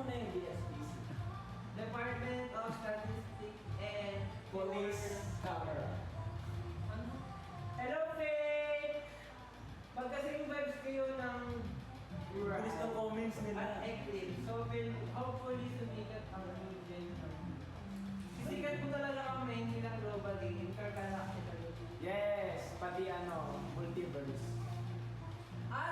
muna yung DSPC. Department of Statistics and Police Camera. Ano? Hello, Faye! Magkasing vibes kayo ng Bilis ng comments nila. at Eclipse. So, hopefully, sumikat ang region. Sisikat po talaga kami, hindi lang globally, intergalactic. Yes, pati multiverse.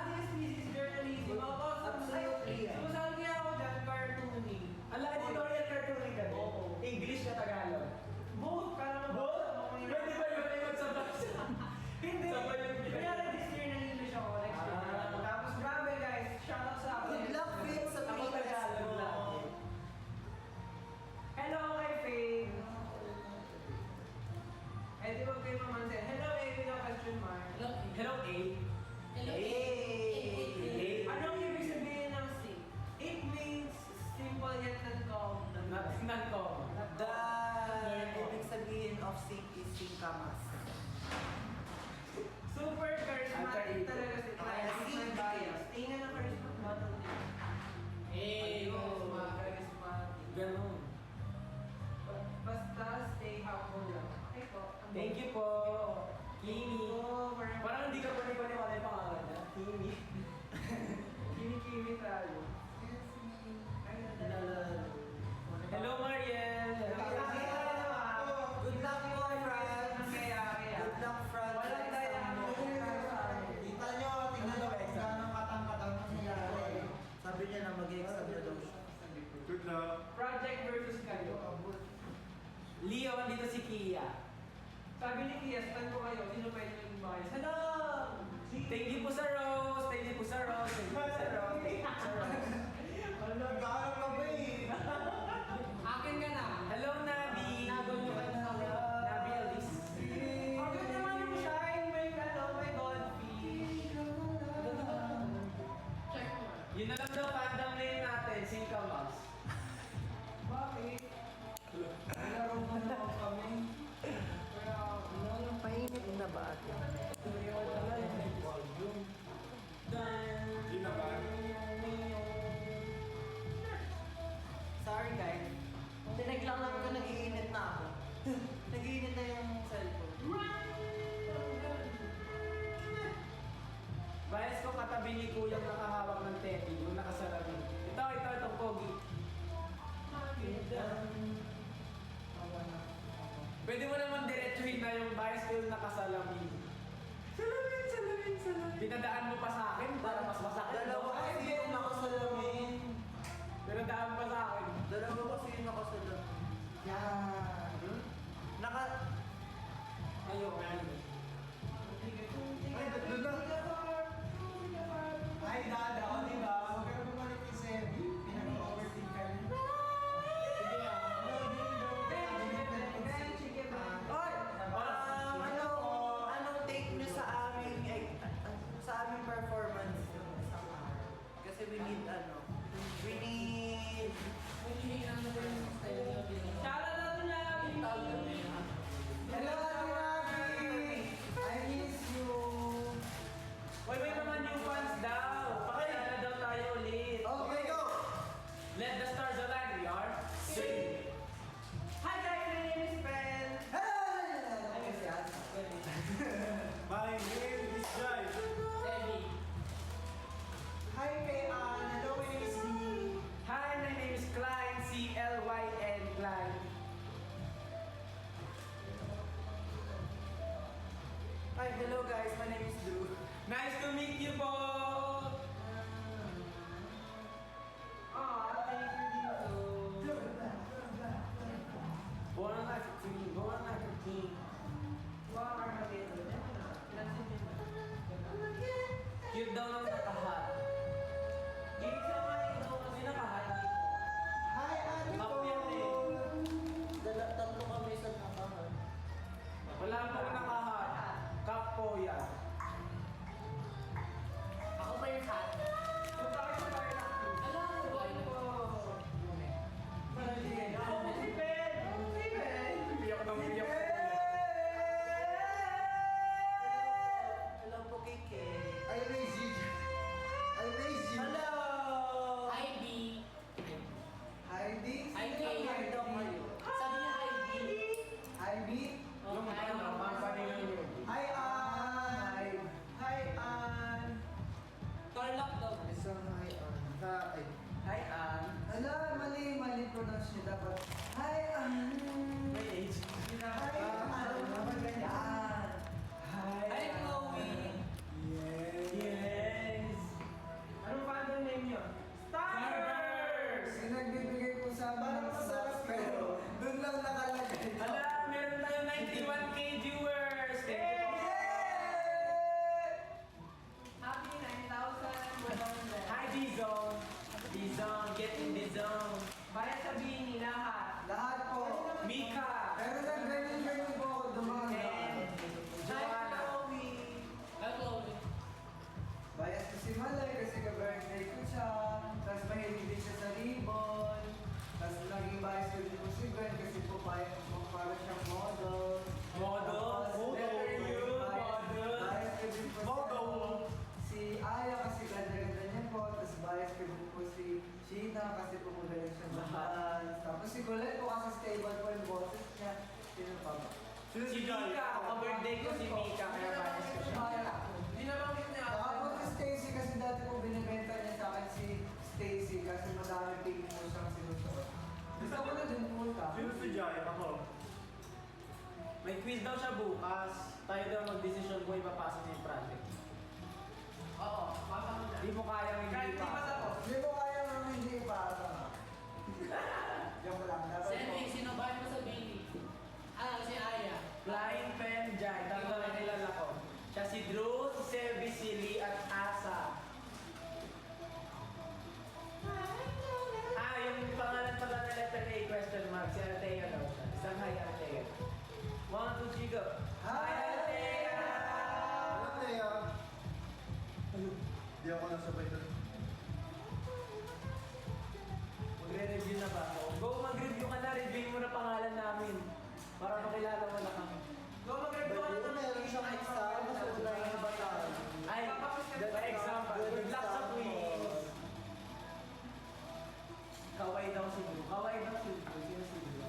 This is journalism. Ako, Absolutely. sumasali kaya ako dyan, cartooning. Ang laki editorial cartooning ka din. Oo. English na Tagalog. Both, para Both? Pwede ba yun ay magsabay siya? Hindi. Sabay yung Kaya this year nag-English ako, next year. Tapos grabe guys, shout out sa akin. Good luck, Faith, sa Ako PSO. Tagalog lang. Hello kay Faye. Eh, di ba kayo mamansin? Hello A with a question mark. Hello, A. Hey! Anong ibig sabihin ng sing? It means simple yet non-common. Tingnan ko. The ibig sabihin of sing is singkamas. Super charismatic talaga si Clyde. Okay, May bias. Tingnan ang charismatic bottle niya. Charismatic. Ganun. Basta stay humble lang. Okay po. Thank you po. Kimi. Parang hindi ka paniwala yung pangalan niya. Kimi. Kimi tayo. Hello, Mariel. Good luck po, Fran. Good luck, Fran. Walang daya mo. Kita nyo, tingnan nyo kung gano'ng katang-katang nangyayari. Sabi niya na mag-exam na daw siya. Good luck. Project versus kayo. Leo, dito si Kia. Sabi ni Kia, stan ko kayo. Sino pwede maging bias? Hello! Thank you po sa Rose. Thank you po sa Rose. Thank you po sa Rose. Thank you po sa Rose. Nag-aaral ka ba eh? Akin ka na. Hello, Nabi. Nabi Alice. Ang ganda naman yung shine. May God Check mo. Yun na lang daw fandom name natin, Singkamas. Bakit? Nalaro mo naman kami. Kaya, Painit na ba? Hindi naman. Sorry guys. Tinaglang lang ko, nag-iinit na ako. Nag-iinit na yung cellphone. Bias ko katabi ni Kuya nakahawak ng teddy, yung nakasalamin. Itong pogi. Pwede mo naman diretsuhin na yung bias ko yung nakasalamin. Salamin. Pinadaan mo pa sa akin para mas masakit. Dalawa kasi yung nakasalamin. Pinadaan pa sa akin. Dalawa kasi yung nakasalamin. Yan. Ayoko. Ay, doon na. Ay, dada o, di ba? Huwag ka na bumalik kay Sebi. Pinag-overthink ka rin. Sige Anong take nyo sa aming performance isang araw? Kasi we need shout out natin na Hello, Ate Ravi! I miss you! pinopronounce niyo dapat, hi, May age. hi, dapat ganyan. Hi, Chloe! Yes! Anong fandom name niyo? Starburst! Yung nagbibigay po sa amin Parang ng masarap, snacks, pero doon lang nakalagay. Ala, meron tayo 91k viewers! Thank you po. Happy 9,100. Hi, D-Zone! D-Zone, get in the zone! Para sabihin ni lahat. Lahat po. Mika! Pero nag-ganyan-ganyan po ako dumaan. And Joanna! Hi, Chloe. Bias ko si Malay kasi ka-birthday ko siya. Tapos mahilig din siya sa ribbon. Tapos naging bias ko din po si Gwen kasi po para siyang model. Model? Tapos, Letter U, model. Bias ko din po Model. si Aya kasi ganda-ganda niya po. Tapos bias ko din po si Sheena kasi po magaling siya mag-dance. Tapos si Colette po kasi stable po yung boses niya. Sino pa ba? Si Mika! Ka-birthday ko si Mika, kaya bias ko siya. Hindi naman kita niya. Saka po si Stacy kasi dati po binibenta niya sa akin si Stacy kasi madami pink po siyang sinusuot. Gusto ko na din punta. si Jai? Ako. May quiz daw siya bukas. Tayo daw mag-decision kung ipapasa niya yung project. Oo, pasa mo na. Hindi mo kayang hindi Kahit di pa ipasa. tapos. Hindi ko kaya nang hindi ipasa. Joke lang. Dapat po. Sino ba mo sa Bailey? Si Aya. Flying Pen Jai. Tatlo na nilala ko. Siya si Drew, si Sebi, si Lee, at Asa. Yung pangalan pala na letter A, question mark. Si Althea daw siya. Isang hi, Althea. 1, 2, 3, go. Hi, Althea! Ano yan? Hindi ako nasabay doon. Magre-review na ba ako? Go, mag-review ka na. Review mo na pangalan namin. Para makilala mo na kami. Go mag-review ka na Pero meron siyang exam, mas wala yung bataan. Ay, the example. Good luck sa quiz. Kaway daw si Drew. Kaway daw si Drew. Sino si Drew?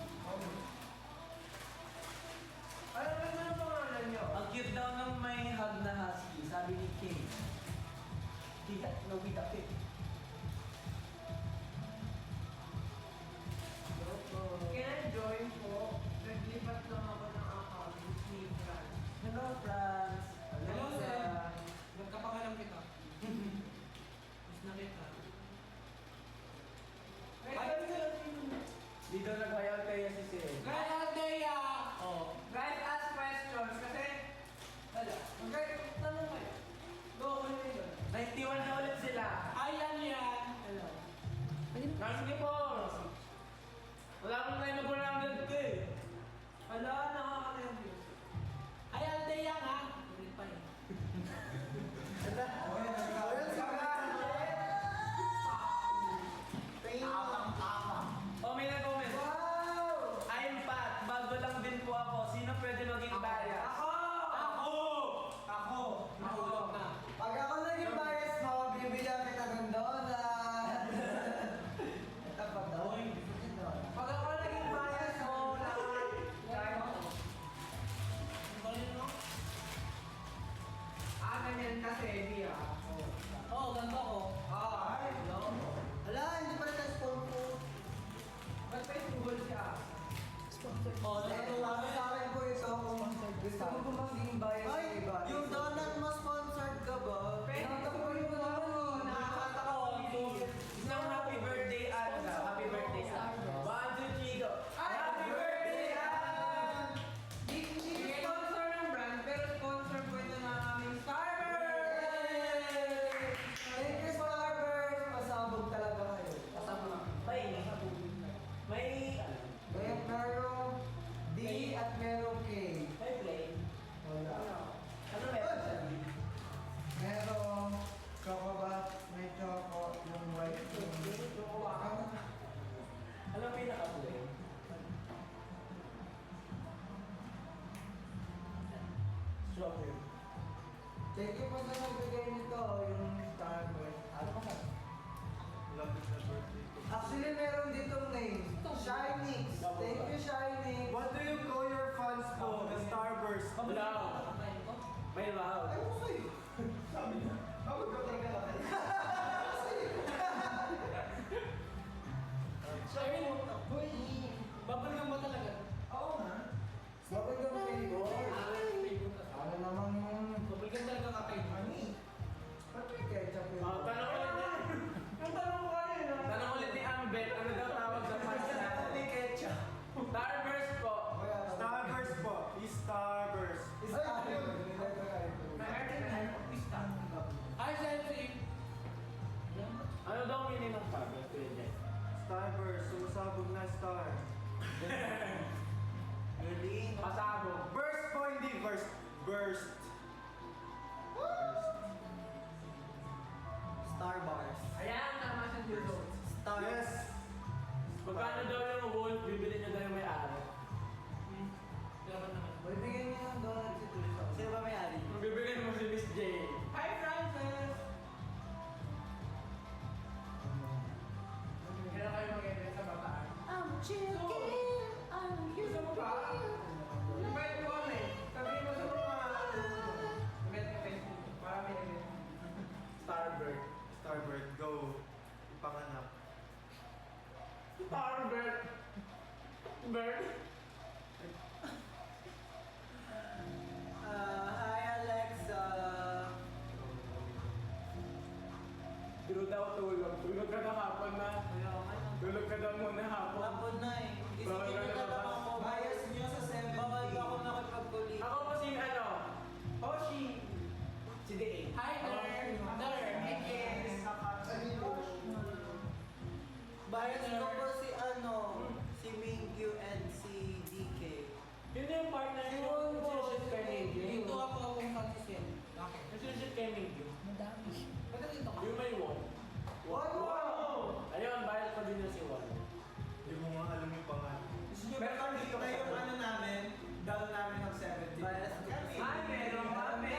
Ano ba naman ang pangalan niyo? Ang cute daw ng may hug na husky. Sabi ni King. Kita, no kita fit. Can I join po? Naglipat lang ako ng account ni Fran. Hello, Franz. Hello, Alexa. sir. Nagkapangalan kita. Mas nakita. Dito nag-hayal kayo si Sir. Guys, Aldea! Oh. Guys, ask questions kasi... Wala. Guys, tanong kayo. Go, ulit yun. 91 na ulit sila. Ayan yan. Hello. Sige po. Wala akong tayo mag-100 ko eh. Hala, nakaka-nervous. Ay, Aldea nga. Ulit pa yun. Ayun sa Oh, may nag-comment. Wow! I'm Pat. Bago lang din po ako. Sino pwede maging bias? Ako! Ako! Mahulog na. Pag ako naging bias mo, bibigyan kita ng donut. Ito pa daw. Pag ako naging bias mo, lahat. Try mo. Ang galing, no? Ganyan kasi, hindi Oo, ganito ko. Ay, no? Hala, hindi pa rin na-spawn po. Ba't may Google siya? Oh, Para sa akin po ito, kung gusto mo po maging bias sa Ay, iba. yung donut mo sponsored ka ba? Pwede Nakakatawa ko yung yung donut. nakakatawa. Isang happy birthday, Anda. Happy birthday, Anda. 1, 2, 3, go. Happy birthday, Anda! Hindi sponsor ng brand, pero sponsor po ito ng aming Starburst! Thank you, Starburst! Pasabog talaga kayo. May, Kaya merong D at merong K. may play. Wala. Ano meron sa D? Merong chocolate, may choco, yung white yung Ano pinaka-play? Strawberry. Thank you po sa nagbigay nito, yung Starburst. Ano ba? Lapit na birthday ko. Actually, meron ditong name. Shinix. Thank you, Shinix. What do you call your fans po? The Starburst. Wow. May wow. Ayaw ko sa'yo. Sabi niya. Ako talaga lang. Sabi mo, star. Galing. Pasabog. Burst po, hindi burst. Burst. Star bars. Ayan, tama siya dito. Star. Yes. Magkano daw yung wolf, bibili nyo daw yung may-ari. Dapat naman. Uy, bigyan niyo ng donut si Tulso. Sino ba may-ari? Bibigyan mo si Miss J. Hi, Francis! Kailan kayo mag-event sa Bataan? Gusto mo ba? Invite mo kami. Sabihin mo sa mga event. Para may event. Starbird. Starbird, go. Ipanganak. Starbird. Bird. Hi Alexa. Pero daw tulog. Tulog ka na hapon na. Tulog ka daw muna hapon. Hapon na eh. Gisingin Bawal nyo ka na na lang ba? ako. Bias nyo sa 7. Bawal ba ako nakipagkulit? Ako po si ano? Hoshi! Si D.A. Hi there! Bias ko po si ano, si Mingyu and si DK. Yun yung partner Si mo. Won po. Nagsisit kay Mingyu. Dito ako akong Francis yan. Bakit? Nagsisit kay Mingyu. Ba't dito ka? Yung may Won. Wow! Ayun, bayad ko din yung si Won. Hindi mo nga alam yung pangalan. Pero dito na yung ano namin, down namin ng 70. Bias ko po si Ay, meron kami!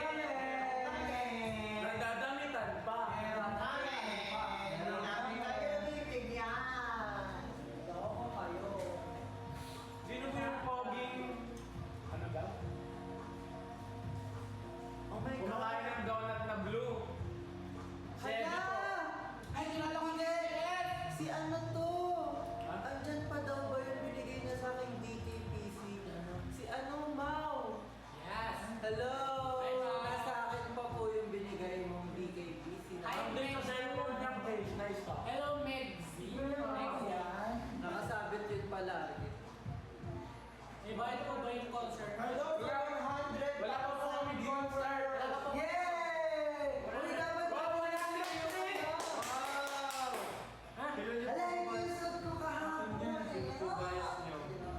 Nagdadamitan pa. Meron kami! Meron namin kayo bibigyan. Ako kayo. Sino po yung poging? Ano daw? Oh my Kumakain ng donut na blue. Sede po. Ay, kilala ko si Ed! Si ano to? Ha? Andyan pa daw ba yung binigay niya sa aking DKPC? Si ano, Mau? Yes! Hello! Hi, Mau. Nasa akin pa po yung binigay mong DKPC. Hi, Update sa cellphone niya, page na stop. Hello, Megsy! Megsy. Nakasabit yun palagi. Invite ko ba yung concert? Hello, 100! Wala pa po kami concert. Wala pa po. Yay! Uy, dapat Wow, wala sila yun eh. Wow! Ha? Ala, ito yung suot ko kahapon.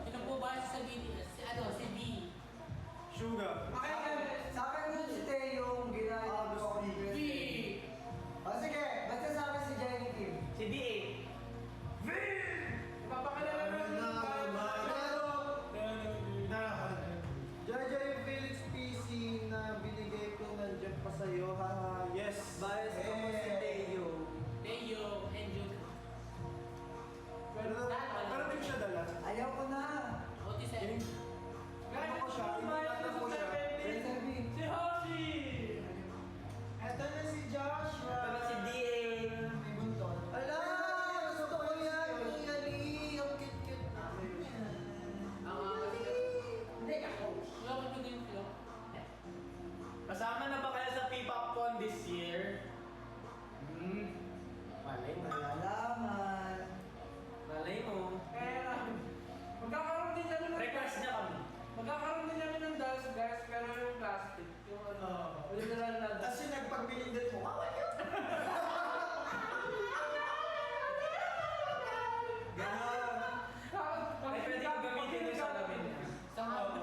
Sino po ba sa BTS? Si ano? Si B. Sugar. Sa akin yun si Teo yung ginaya ko. B. O sige, basta sa akin si Jenny Kim. Si D.A. Papakalala naman Jaja yung Felix PC na binigay ko nandiyan pa sa'yo. Haha, yes. Bias ko po si Teo. Teo and Jude. Pero di siya dala. Ayaw ko na. Otis and Guys, Ako siya. Bayad na Ako sa siya. 70. Si Hoshi. Eto na si Joshua. Ito na si D.A. May bunton. Ala! Gusto ko yan. Kuya Lee. Ang cute-cute namin yan. Hindi ako. Wala ko din yung flow. Kasama na ba kayo sa P-Popcon this year? Malay mo. Malalaman. Malay mo. Kaya magkakaroon din kami ng Request niya kami. Magkakaroon din kami ng dust gas pero yung plastic. Yung ano. Original na dust. Tapos yung nagpagpinindot mo, kawan yun! Ay, pwede ko gamitin yung salamin niya. Sa haba.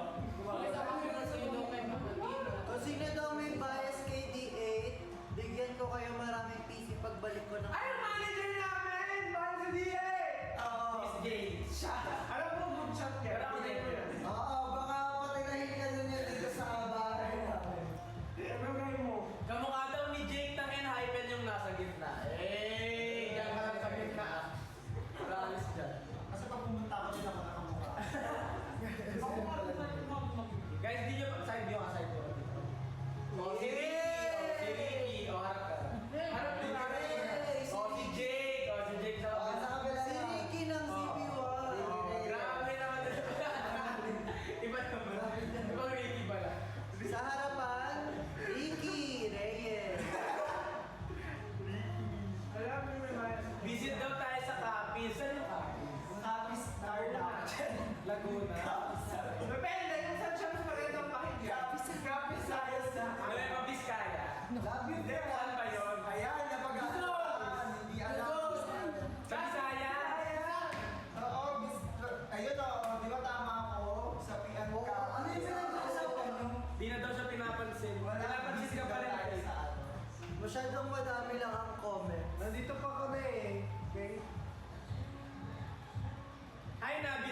Sa haba na sa ino kay Mapatino. Kung sino daw may bias kay D8, bigyan ko kayo maraming PC pagbalik ko ng... Ay, ang manager namin! Bahal si D.A. Oo. Miss J. Alam mo, good shot ka. Wala ko din yun. Oo, baka patinahin ka nun yan dito sa bahay namin. Ano gawin mo? Kamukha daw ni Jake ng Enhypen yung nasa gitna. Eh, yan ka lang sa gitna ah. Promise dyan. Kasi pag pumunta ako din ako nakamukha. Ako pa rin tayo mag-mag- Guys, di nyo side view ka, side view ka dito. Oh, si Ricky! Oh, si Ricky! Oh, harap ka. Harap din natin. Oh, si Jake! Oh, si Jake sa Sa kabila. kabila Si na. Ricky ng CP1.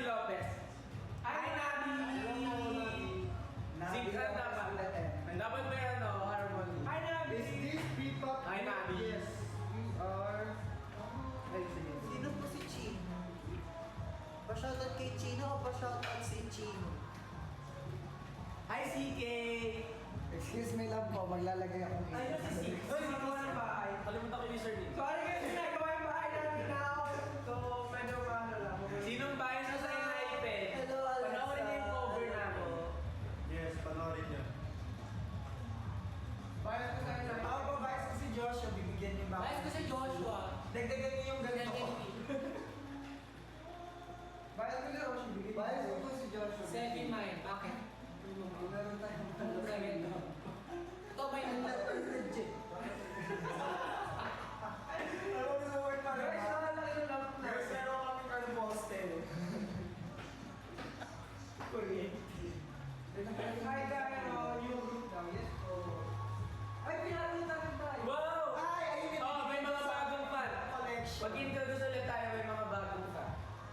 Lopez. Hi, Nabi! Singkat dapat. Dapat may ano, harmony. Hi, Nabi! Is this P-pop? Hi, Nabi. Yes. We are... Ay, sige. Sino po si Chino? Pa-shoutout kay Chino o pa-shoutout si Chino? Hi, CK! Excuse me lang po, maglalagay akong Ayun si Six. Ginagawa ng bahay. Kalimutan ko yung username. Sorry guys, ginagawa yung bahay natin now. So, medyo maano lang. Sinong bias mo sa Enlighten? Hello, Alexa. Panoorin niyo yung cover namin. Yes, panoorin niyo. Bayad ko sa inyo. Ako po, guys, si Joshua, bibigyan niyo ba? Guys, kasi Joshua. Dagdagan niyo yung ganito ko. Bayad ko na Roshi. Bigyan Bayas ko po si Joshua. Seven mine. Bakit? Meron tayong Second. Ito may legit. Alam mo sa word pa Guys, nakalaki yung lamp na. Guys, meron kami kang postel. Kuryente. Hi guys, new group daw. Yes po. Ay, pinalitan tayo. Wow! Ay, ayun yung Oh, may mga bagong fan. collection. Pag-introduce ulit tayo, may mga bagong fan.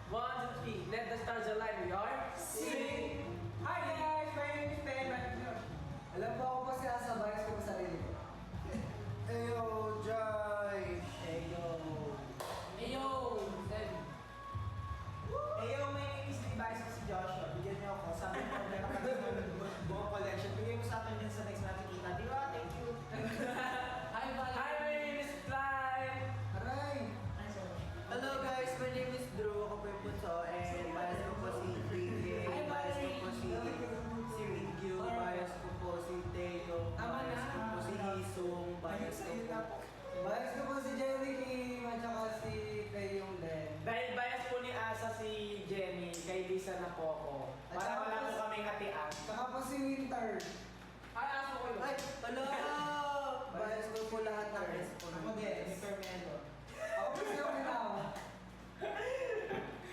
1, 2, 3. Let the stars align. We are... Sing! Hi guys, my name is Ben. Alam po ako pa siya sa bias ko pa sarili ko. Eyo, Jai. Eyo. Ayo! Seven. Eyo, may name is Levi's ko si Joshua. Bigyan niyo ako. Sabi ko, meron kami ng buong collection. Bigyan mo sa akin din sa next natin kita. Di ba? Thank you. Hi, Val. Hi, my name is Fly. Aray! Hello guys, my name is Drew. Ako po yung Bunso. And bias ko po si Ricky. Hi, Bias ko po Valerie. si Ricky. Bias ko po si Teo. Tama na. Bias ko po si Isong. Bias ko po. Bias ko po si Jerry Kim at saka si Tayong Len. Dahil bias po ni Asa si Jenny, kay Lisa na po ako. At Para saka wala po po kaming hatian. Saka po si Winter. Ay, aso ko yun. Ay, hello! Bias ko po lahat ng response. Ako din. Ni Carmelo. Ako po si Okinawa.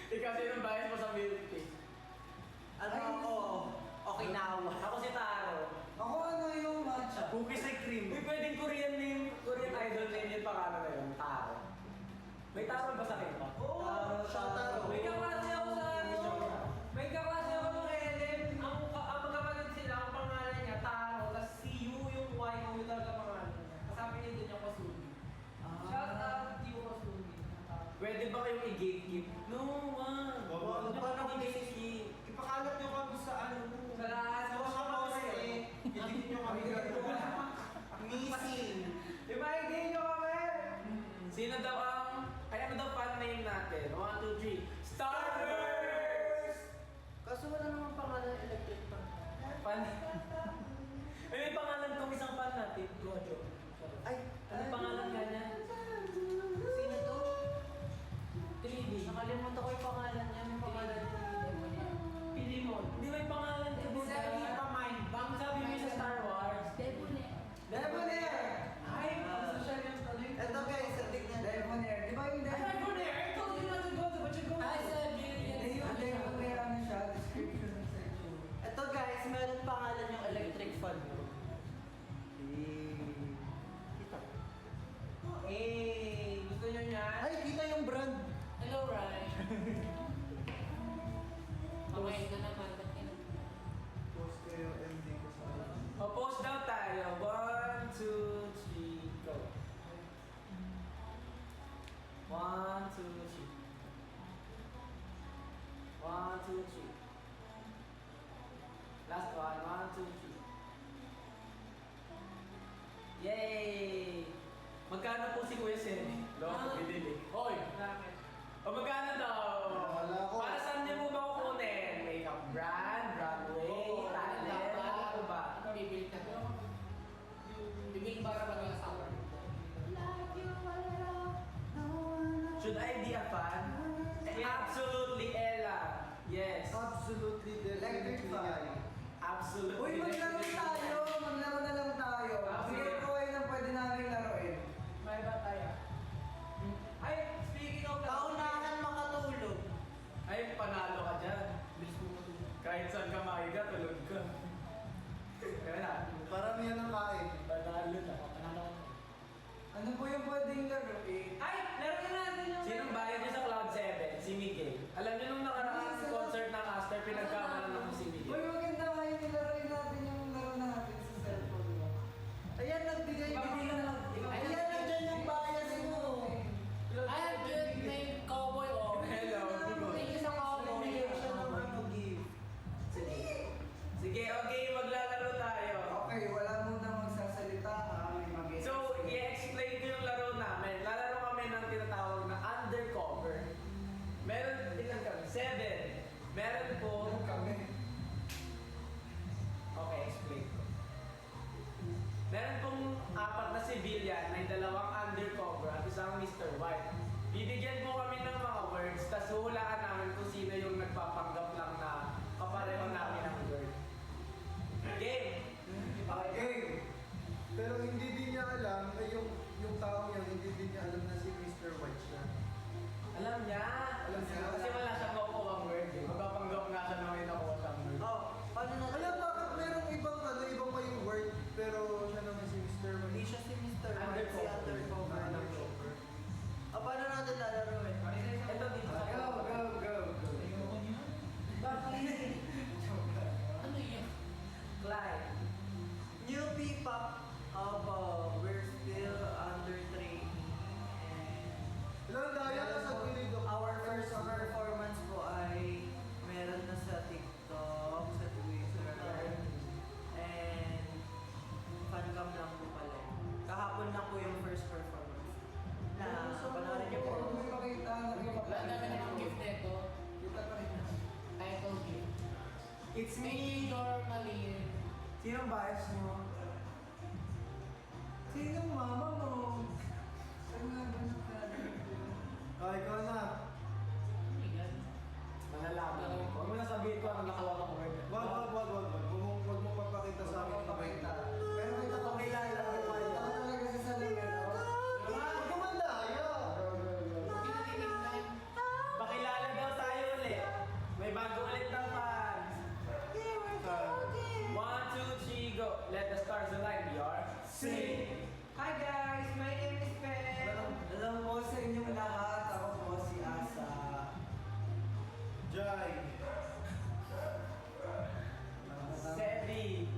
Ikaw sinong bias mo sa milk tea? Ano Ay, ako? Okinawa. Ako si Taro. Ako ano yung matcha? Cookies and cream. Uy, pwedeng Korean name, Korean idol name yung pangalan na yun. Taro. May Taro ba sa akin? Oo. Taro. May kaklase ako sa ano. May kaklase ako ng Ellen. Ang magkapatid sila, ang pangalan niya, Taro. Tapos si Yu yung Y, kung yung talaga pangalan niya. Kasabi niya din yung Kasumi. Shout out Yu Kasumi. Pwede ba kayong i-gatekeep? No, man. Wag. Paano kung i-gatekeep? Ipakalat niyo kami sa ano mo. Sa lahat. Sa mga post eh. Hindi niyo kami gagawa. Missing. Imagine nyo kami! Sino daw ang... Ay, ano daw fan name natin? 1, 2, 3. Starburst! Kaso wala namang pangalan ng electric fan. Fan. May pangalan tong isang fan natin. Gojo. Ay, Ano pangalan ka niya? sino to? 3D. Nakalimutan ko yung pangalan niya. May pangalan niya. Pilimon. Hindi may pangalan ka po. Sabi pa mine. Bang sabi mo sa Star Wars. Debonair! Ay, social yung tuloy. Ito guys, sa tignan. Debonair. Di ba yung Debonair? I told you not to go to, but you go. Hi, Hindi yung Debonair ano siya, description ng section. Ito guys, meron pangalan yung electric fan mo. Kita. Eh, gusto nyo yan? Ay, kita yung brand. Hello, Rai. Okay na naman. Ba't kinag- Post ko yung MD ko sa O, post daw tayo. 1, 2, 3, go. 1, 2, 3. 1, 2, 3. Last one. 1, 2, 3. Yay! Magkano po si Kuya Semi? Loko, binili. Hoy! Bakit? O magkano daw? Wala ko. Para saan niyo po ba kukunin? Makeup brand, Broadway, talent, ano po ba? Ano bibili ka? Bibili para ba ng asawa? Should I be a fan? Absolutely, Ella. Yes. Absolutely Electric fan. Absolutely. Uy, maglaro tayo! Maglaro na lang tayo. Sige ko kayo ng pwede namin laruin. May ba tayo? Ay, speaking of that. Paunahan makatulog. Ay, panalo ka dyan. Bilis mo matulog. Kahit saan ka mahiga, tulog ka. Kaya na, Paramihan ng kain. panalo na. Panalo ka. Ano po yung pwedeng laruin? Ay, laro na natin yung... Sinong bayad niyo sa Cloud 7? Si Miguel. Alam niyo nung nakaraang concert Meron po... Kami. Okay, explain ko. Meron pong 4 na civilian, may 2 undercover at isang Mr. White. Bibigyan po kami ng mga words, tapos huhulaan namin kung sino yung nagpapanggap lang na kapareho namin ang word. Game! Okay. Pero hindi din niya alam, yung tao niya, hindi din niya alam na si Mr. White siya. Alam niya! Alam niya. Kasi wala siyang nakukuha ang word eh. Magpapanggap nga siya na may nakuha siyang word. Oh, paano natin? Alam, bakit merong ibang ibang may word, pero siya naman si Mr. Hindi White. siya si Mr. White, si undercover. Undercover. Paano natin lalaroin? Ito dito sa Go, go, go, go. Bakit? Ano yan? Clyde. Newbie pop up, we're still under training. And Ilang daya ka sa gilid ako. our first performance po ay meron na sa TikTok, sa Twitter, and fancam lang po pala. Kahapon lang po yung first performance. Na panoorin niyo po. Wala namin ang gift nito. Kita pa rin. Title gift. It's May me! normally. Sinong bias mo? Sinong mama mo? Saan nga ba Ikaw na. Oh my God. Malalaman ko. Huwag mo na sabihin ko ang nakuha ng word. Wag. Huwag mo papakita sa akin. Papakita. Pero kita ko kilala. Kita ko talaga sa salamin. Huwag ka man daya. Pinatinig na yun. Pakilala daw tayo ulit. May bago ulit ng fans. 1, 2, 3, go. Let the stars align. We are sing. Hi guys, my name is Ben. Alam mo sa inyong lahat, ako po si Asa. Jai. Sebi.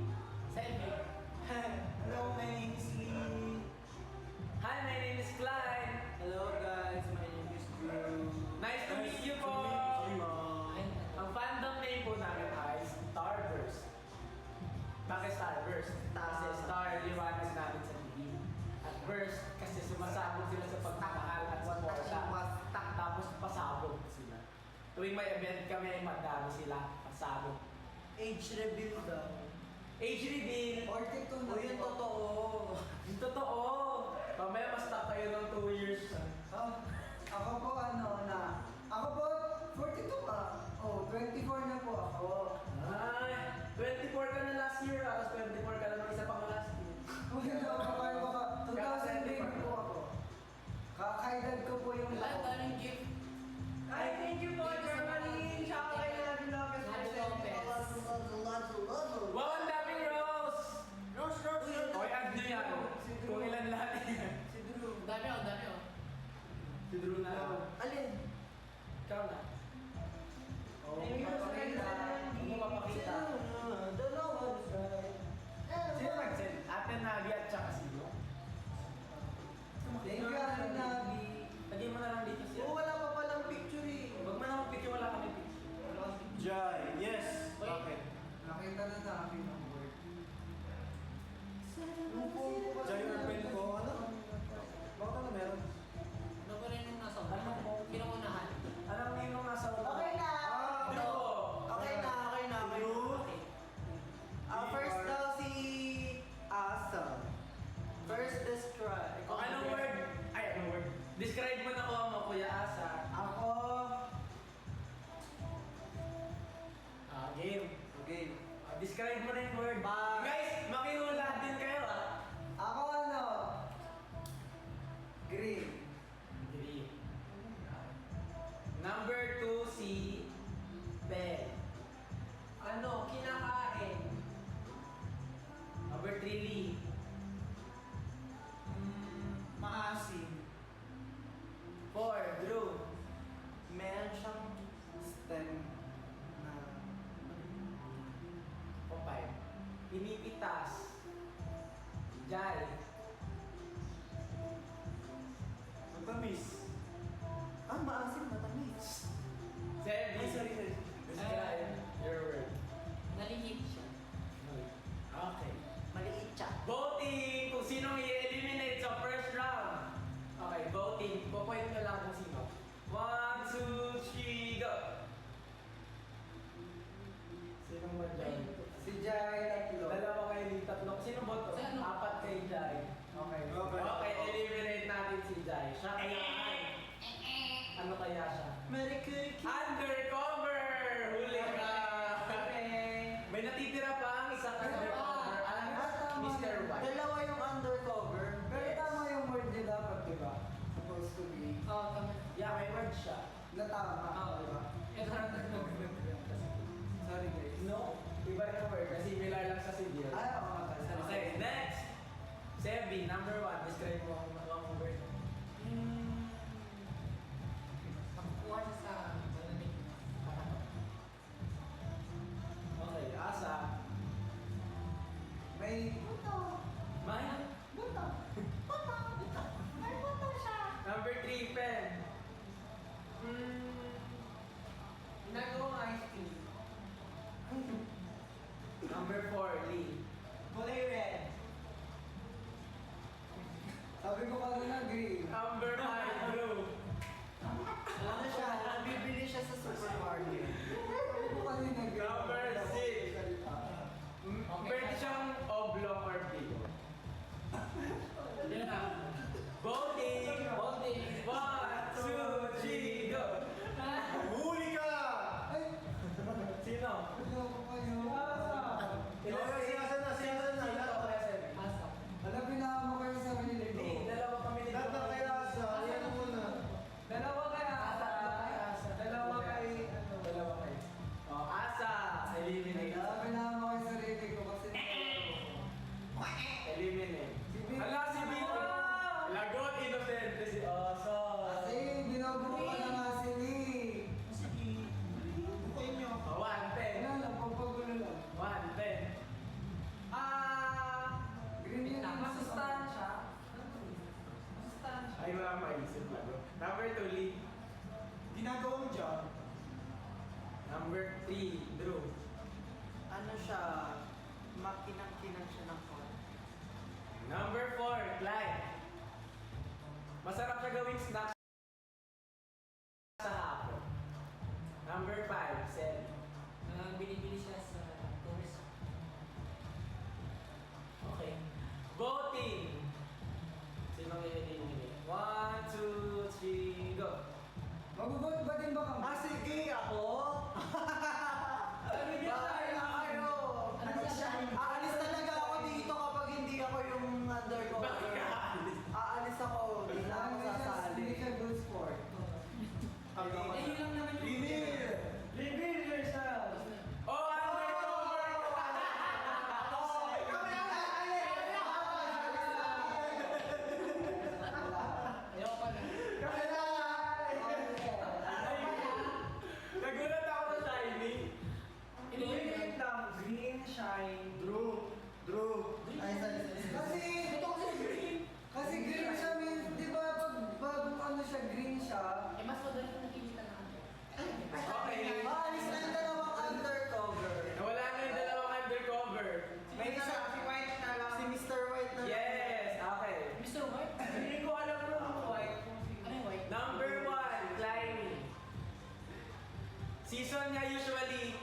Selfie. Hello, my name is Lee. Hi, my name is Clyde. Hello guys, my name is Drew. Nice to meet you po. Ay, Ang fandom name po namin ay Starburst. Bakit Starburst? Kasi star liwanag namin sa TV. At burst kasi sumasabog sila sa pagmamahal at suporta. Tapos pasabog sila. Tuwing may event kami, madami sila. Pasabog. Age reveal daw. Age reveal. 42 na. O yun totoo. Yung totoo. Mamaya mas top kayo ng 2 years. Ako po ako po 42 pa. Oh, 24 na po ako. Ay, 24 ka na last year. Tapos 24 ka na ng isa pang last year. Baka 2020 po ako. Kakaedad ko po yung wala tayong gift. Ay, thank you po, Germany. Tsaka kay Nabi Lopez. Wow, ang daming rose! Okay, add nyo yan. Kung ilan lahat yan. Si Drew. Ang dami oh, ang dami oh. Si Drew na. Alin? Ikaw na. Oh, Thank you sa kanya. Hindi mo mapakita. Don't know what's right. Sino nag-send? Ate Nabi at saka sino? Thank you, Ate Nabi. Lagay mo na lang dito siya. Oh, wala pa palang picture eh. Huwag mo na mag-picture, wala kami picture. Jai. Yes. Wait. Bakit? Nakita na sa akin ang word. Jai Urban ko. Ano? Bakit ano meron? Ano pa rin yung nasa una? Ano po? Kinuunahan. Alam niyo yung nasa una? Okay na! Drew! Okay na. First daw si Asa. First describe. Anong word? Ay, anong word? Describe mo na kuha mo, Kuya Asa. Ako. Game. Okay. Describe mo na yung word. Ba- Guys, makihula din kayo ah. Ako green. Green. Number 2 si Ben. Ano, kinakain. Number 3 Lee. Maasim. 4 Drew. Meron siyang stem na 5 Pinipitas. Jai. Matamis. maasim, matamis. Sebi. Ay, sorry. Describe your word. Nalihit siya. Okay. Maliit siya. Voting kung sinong i-eliminate sa first round. Okay, voting. Pupoint nyo lang kung sino. 1, 2, 3, go! Number 4, Lee. Kulay red. Sabi ko kanina green. Number 5, Drew. Ano siya? Nabibili siya sa supermarket. Sabi ko kanina green. Number 6. Pwede siyang oblong or big. Yun na. Voting! Voting. 1, 2, 3, go! Huli ka! Ay! Sino? Ano ko kayo? Siyasan na. Asa. Alam, pinaka mo kayo sa Manila. Hindi, dalawa kami ni Lahat na kaya sa, yan muna. Dalawa kaya asa. Dalawa kay ano. Dalawa kayo. Oh, Asa! Eliminate. Alam, pinaka mo kayo sa sarili ko kasi Eliminate. Si Vito. Hala, si Vito! Lagot, inocente si Oso. Kasi binobo ko na nga si Lee. Sige. Bukuin niyo. 1, 10. Ano lang, pagpagulo lang. 1, 10. Green yun ang Masustansya. Masustansya. Ay, wala maisip lagot. Number 2, Lee. Ginagawang job. Number 3, Drew. Ano siya? Makinang-kinang siya ng corn. Number 4, Clyde. Masarap siya gawing snack sa hapon. Number 5, Sel. Binibili siya sa tourist. Okay. Voting! Sinong i-eliminate? 1, 2, 3, go! Mag-vote ba din ba kami? Sige ako! Sabi niya Bahay na kayo! Ano siya? Aalis talaga ako dito kapag hindi ako yung undercover. Bakit ka aalis? Aalis ako, hindi na ako sasali. Hindi siya good sport. Eh, yun lang naman yung... Reveal yourself. Oh, undercover! Ayoko pa na. Nagulat ako sa timing. Eliminate lang. Green, shine. Drew. Ay, Kasi, Ito kasi green. kasi green siya, di ba pag ano siya, green siya, Eh, mas madali kung nakikita na ako. Okay. Aalis na yung dalawang undercover. Nawala na yung dalawang undercover. May isa, Si White na lang. si Mr. White na lang. Yes! Okay. Mr. White? Hindi ko alam kung white. Ano yung white? Number 1, Climby. Season niya usually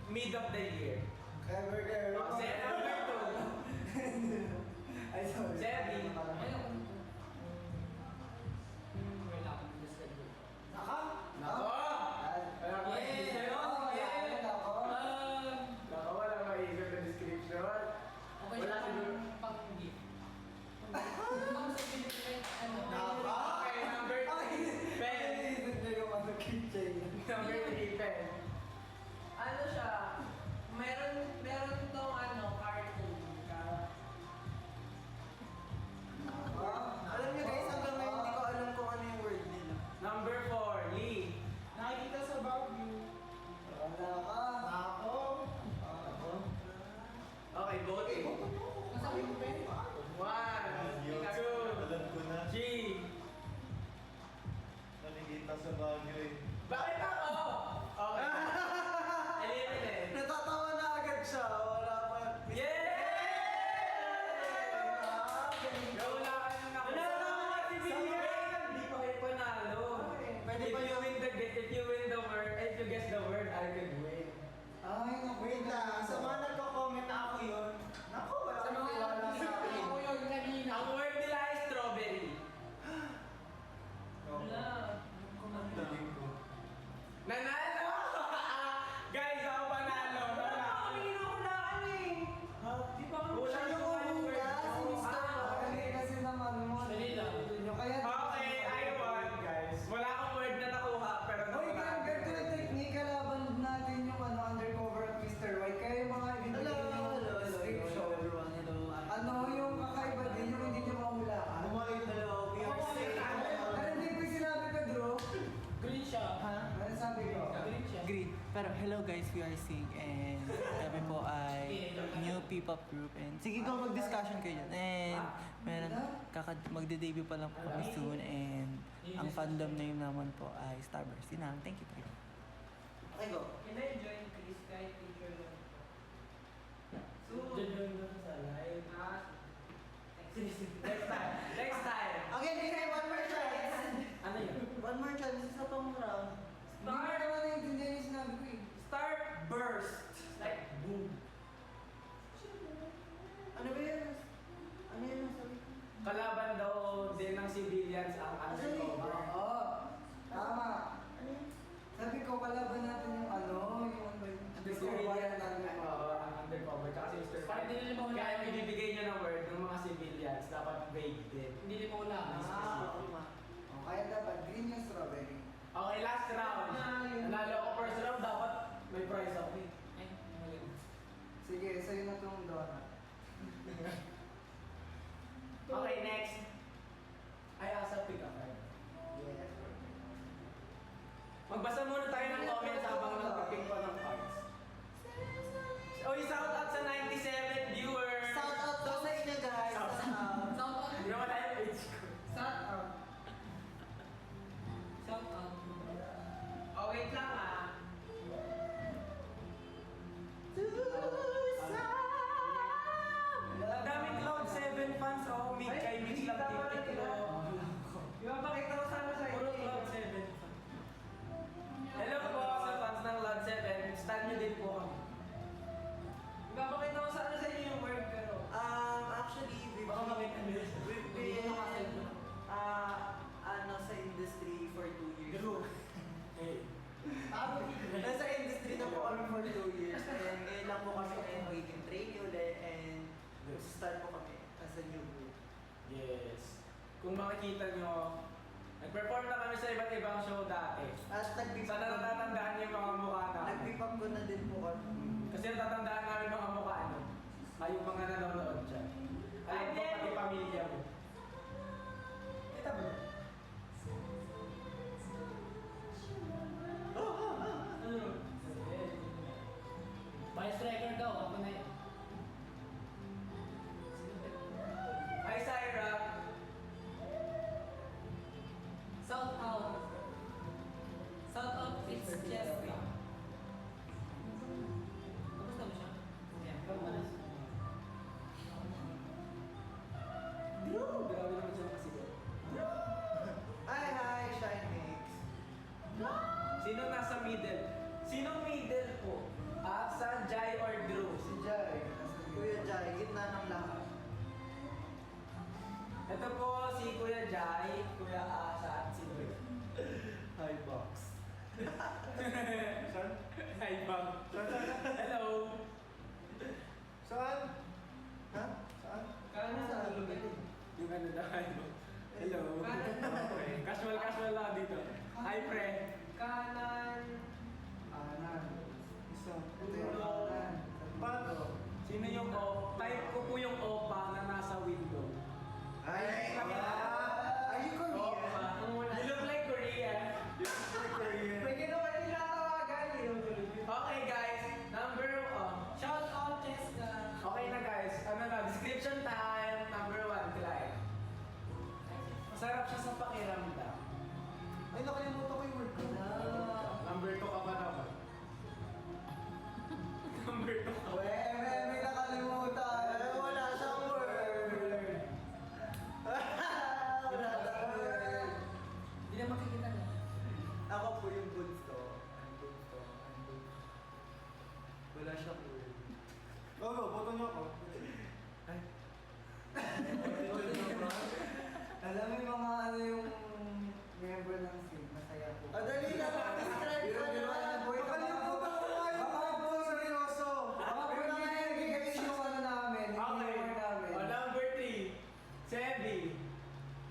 mid of the year. ever. Oh, number 2, Ay, sorry. Zebby. Ayoko nito. Wala akong discard. Naka? Nako! Wala ko Yeah. description. Nako. Nako, wala maisip na description. Okay Wala siya siguro. pang gift. Ang sa binibigay, ano? Okay, number 3, Pen. Isip niya yung ano, keychain. Number 3, Pen. Ano siya? Meron tong ano, cartoon. Alam niyo guys, hanggang ngayon hindi ko alam kung ano yung word nila. Number 4, Lee. Nakikita sa Baguio. Wala ka. Ako. Okay, voting. Masabi mo, Ben? 1, 2, Alam ko na. 3. Nakikita sa Baguio eh. Bakit ako? Okay. Eliminate. Natatawa na agad siya, wala pa. Yay! Wala ka nang nakuha. Wala na nga si Vivian! Hindi pa kayo panalo. Pwede If pa you yun. win the word, if you guess the word, I could win. Ay, naku. Wait lang. Sa mga nagko-comment na ako yun. Naku, wala Sa akong mga tiwala sa akin. ako yun kanina. Ang word nila ay strawberry. Wala. Nanalo! Guys, ako panalo. Wala ako hinuhulaan eh. Di pa ako Kulang yung one word. si Mr. Dali kasi naman mo. Dali lang. Kaya, Okay, I won, guys. Wala akong word na nakuha, pero Hoy, nakuha. ganito yung technique, kalaban natin yung ano, undercover at Mr. White. Kaya yung mga Hello, binibigyan hello, yung hello, description. everyone. Hello. Ano yung kakaiba din, yung hindi nyo mahulaan. Hello, we are safe. Pero hindi ko yung sinabi ko, Drew. Green siya. Ano sabi ko? Green siya. Great. Pero hello guys, we are Sig and kami po ay new P-pop group and sige go mag-discussion kayo dyan. And meron, magde-debut pa lang po kami soon and ang fandom name naman po ay Starburst. Yun lang. Thank you. Okay, go. In-enjoy Chris kahit teacher lang. Next time. Okay, bigay one more chance. Ano yun? One more chance sa tong round. Hindi ko naman naiintindihan yung sinabi ko eh. Start burst. Like boom. Ano ba yun? Ano yun ang sabi ko? Kalaban daw din ng civilians ang undercover. Oo. Tama. Ano yun? Sabi ko, kalaban natin yung ano, yung ano ba yun? The civilian ang undercover. Tsaka si Mr. Parang hindi nila mahulaan. Kaya binibigay niya ng word ng mga civilians. Dapat vague din. Hindi nila mahulaan. Oo nga. Oh, kaya dapat green yung strawberry. Okay, last round. Nanalo ko first round. Dapat may prize ako eh. Ay, mali. Sige, sa'yo na itong donut. Okay, next. Ay, asa pick up. Yes. Magbasa muna tayo ng comments habang nagpipick pa ng cards. Oy, shout out sa 97 viewers! Shout out daw sa inyo guys. Shout Shout out. Hindi naman tayo age ko. Shout out. Shout out. Oh, wait lang ah. Ang daming Cloud 7 fans. Oh, mid kay Mitch lang titik ko. Ipapakita ko sana sa Puro Cloud 7 fans. Hello po sa fans ng Cloud 7. Stan nyo din po kami. Ipapakita ko sana sa inyo yung word pero... Actually, Baka makita nyo yun. we've been, ano, sa industry for 2 years. Hey. Nasa industry na po kami for 2 years. And ngayon lang po kami magiging trainee ulit and start po kami as a new group. Yes. Kung makikita nyo, nag-perform na kami sa iba't ibang show dati. At Sana natatandaan niyo yung mga mukha namin. nag-bipag ko na din po kami. Kasi natatandaan namin mga mukha ano. Ay, yung mga nanonood dyan. Alam ko pati pamilya mo. Kita ba? Ano? By striker daw, ako na yun. Hi, Syra! Shout out. Shout out, it's Jeffrey. Kamusta mo siya? Yan, kamalas. Grabe naman siya nakasigaw. Hi, Shine Mix. Sino nasa middle? Sinong middle po? Sa Jai or Drew? Si Jai. Kuya Jai, gitna ng lahat. Ito po si Kuya Jai, Kuya Asa at si Drew. Hi, box. Saan? Hi, Bang. Hello. Saan? Ha? Saan? Kanan sa ulo ka din. Yung ano daw, hi, Bang. Hello. Okay. Casual lang dito. Hi, friend. Kanan. Anan. Isa. Ito yung kanan. Paano? Sino yung O? Type ko po yung OPA na nasa window. Ay! Are you Korean? You look like Korean. May ginawa yung tinatawagan. Okay guys, Shout out, Jessica. okay na guys. Ano na, description time. Number 1, Clyde. Masarap siya sa pakiramdam. Ay, nakalimutan ko yung word ko. Number 2 ka pa naman. Number 2 ka. May nakalimutan. Wala siyang word. Wala siyang word. Hindi na makikita na. Ako po yung bunso. Wala siyang word. Go, boto niyo ako. Alam mo yung mga ano yung member ng SIG, masaya po. Dali na, describe ka naman. Nakalimutan ko nga yung word ko, seryoso. Baka po na yung ano namin, yung Okay. member namin. Number 3, Sebi.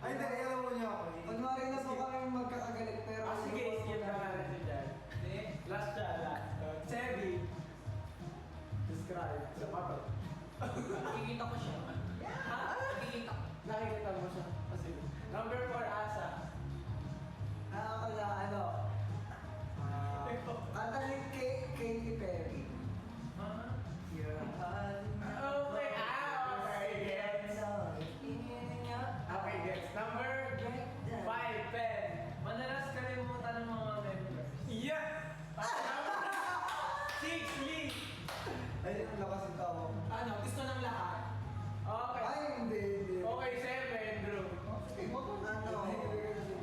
Ay, hindi, alam mo niya ako. Kunwari na po kami magkakagalit pero... Sige, skip na natin si Jan. Last siya, last. Sebi. Describe. Sa mapa. Nakikita ko siya. Ha? Nakikita ko. Nakikita mo siya. Sige. Number 4, Asa. Ako na ano, kanta ni Katy Perry. You're hot. Okay, okay, gets. Okay, gets. Number 5, Pen. Madalas kalimutan ng mga members. Yeah! 6, Lee. Ay, ang lakas ng tawa mo. Ano, gusto ng lahat. Okay. Ay, hindi. Okay, 7, Drew.